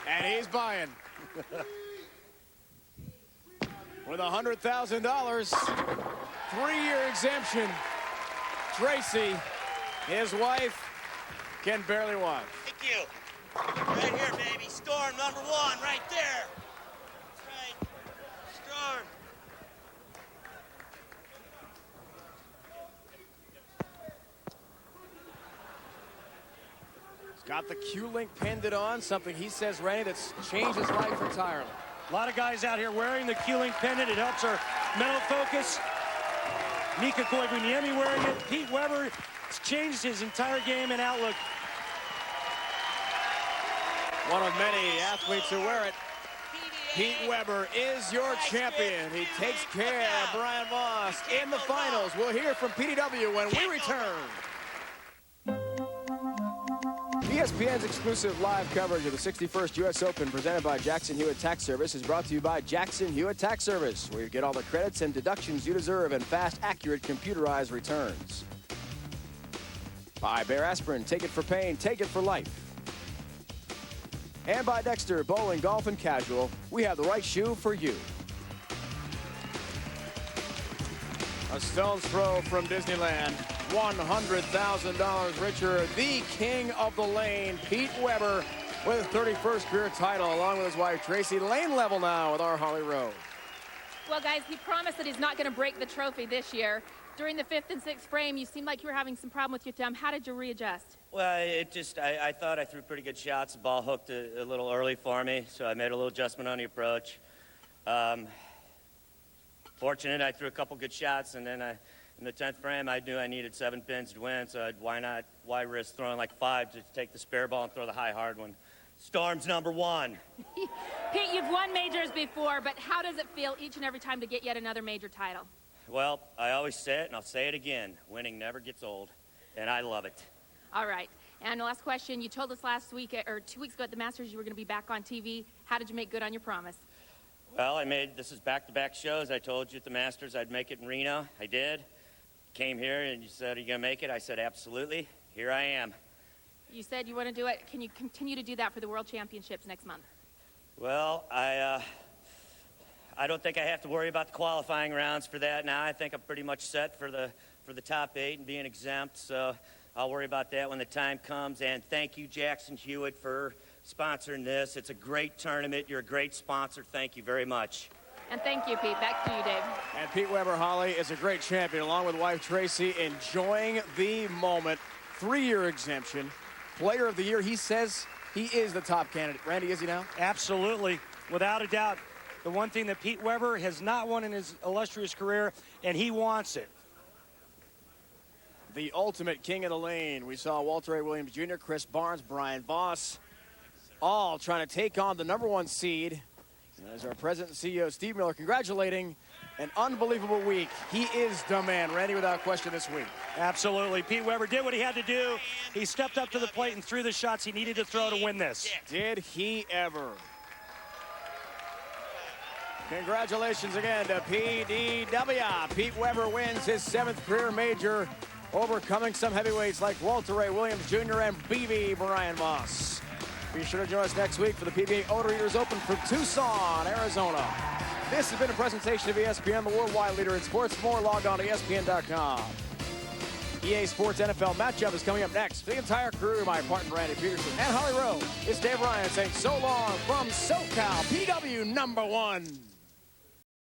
And he's buying. With $100,000, 3-year exemption. Tracy, his wife, can barely watch. Thank you. Right here, baby. Storm number 1, right there. That's right. Storm. He's got the Q-Link pinned it on, something he says, Randy, that's changed his life entirely. A lot of guys out here wearing the Q-Link pendant. It helps our mental focus. Mika Koivuniemi wearing it. Pete Weber has changed his entire game and outlook. One of many athletes who wear it. Pete Weber is your champion. He takes care of Brian Voss in the finals. We'll hear from PDW when we return. ESPN's exclusive live coverage of the 61st U.S. Open presented by Jackson Hewitt Tax Service is brought to you by Jackson Hewitt Tax Service, where you get all the credits and deductions you deserve and fast, accurate, computerized returns. By Bear Aspirin, take it for pain, take it for life. And by Dexter, Bowling, Golf, and Casual, we have the right shoe for you. A stone's throw from Disneyland. $100,000 richer, the king of the lane, Pete Weber, with his 31st career title, along with his wife Tracy. Lane level now with our Holly Rowe. Well, guys, he promised that he's not going to break the trophy this year. During the 5th and 6th frame, you seemed like you were having some problem with your thumb. How did you readjust? Well, I thought I threw pretty good shots. The ball hooked a little early for me, so I made a little adjustment on the approach. Fortunate, I threw a couple good shots, and then in the 10th frame, I knew I needed 7 pins to win, so why risk throwing like 5 to take the spare ball and throw the high hard one? Storm's number 1. Pete, you've won majors before, but how does it feel each and every time to get yet another major title? Well, I always say it, and I'll say it again. Winning never gets old, and I love it. All right. And the last question, you told us last week, or 2 weeks ago at the Masters, you were going to be back on TV. How did you make good on your promise? Well, this is back-to-back shows. I told you at the Masters I'd make it in Reno. I did. Came here, and you said, are you going to make it? I said, absolutely. Here I am. You said you want to do it. Can you continue to do that for the World Championships next month? Well, I don't think I have to worry about the qualifying rounds for that now. I think I'm pretty much set for the top 8 and being exempt, so I'll worry about that when the time comes. And thank you, Jackson Hewitt, for sponsoring this. It's a great tournament. You're a great sponsor. Thank you very much. And thank you, Pete. Back to you, Dave. And Pete Weber, Holly, is a great champion, along with wife Tracy, enjoying the moment. 3-year exemption. Player of the Year, he says he is the top candidate. Randy, is he now? Absolutely, without a doubt. The one thing that Pete Weber has not won in his illustrious career, and he wants it. The ultimate king of the lane. We saw Walter A. Williams Jr., Chris Barnes, Brian Voss, all trying to take on the number 1 seed. As our president and CEO, Steve Miller, congratulating an unbelievable week. He is the man, Randy, without question this week. Absolutely. Pete Weber did what he had to do. He stepped up to the plate and threw the shots he needed to throw to win this. Did he ever? Congratulations again to PDW. Pete Weber wins his 7th career major, overcoming some heavyweights like Walter Ray Williams Jr. and BB Brian Moss. Be sure to join us next week for the PBA U S Open from Tucson, Arizona. This has been a presentation of ESPN, the worldwide leader in sports. For more, log on to ESPN.com. EA Sports NFL matchup is coming up next. For the entire crew, my partner Randy Peterson and Holly Rowe, it's Dave Ryan saying so long from SoCal, PW #1.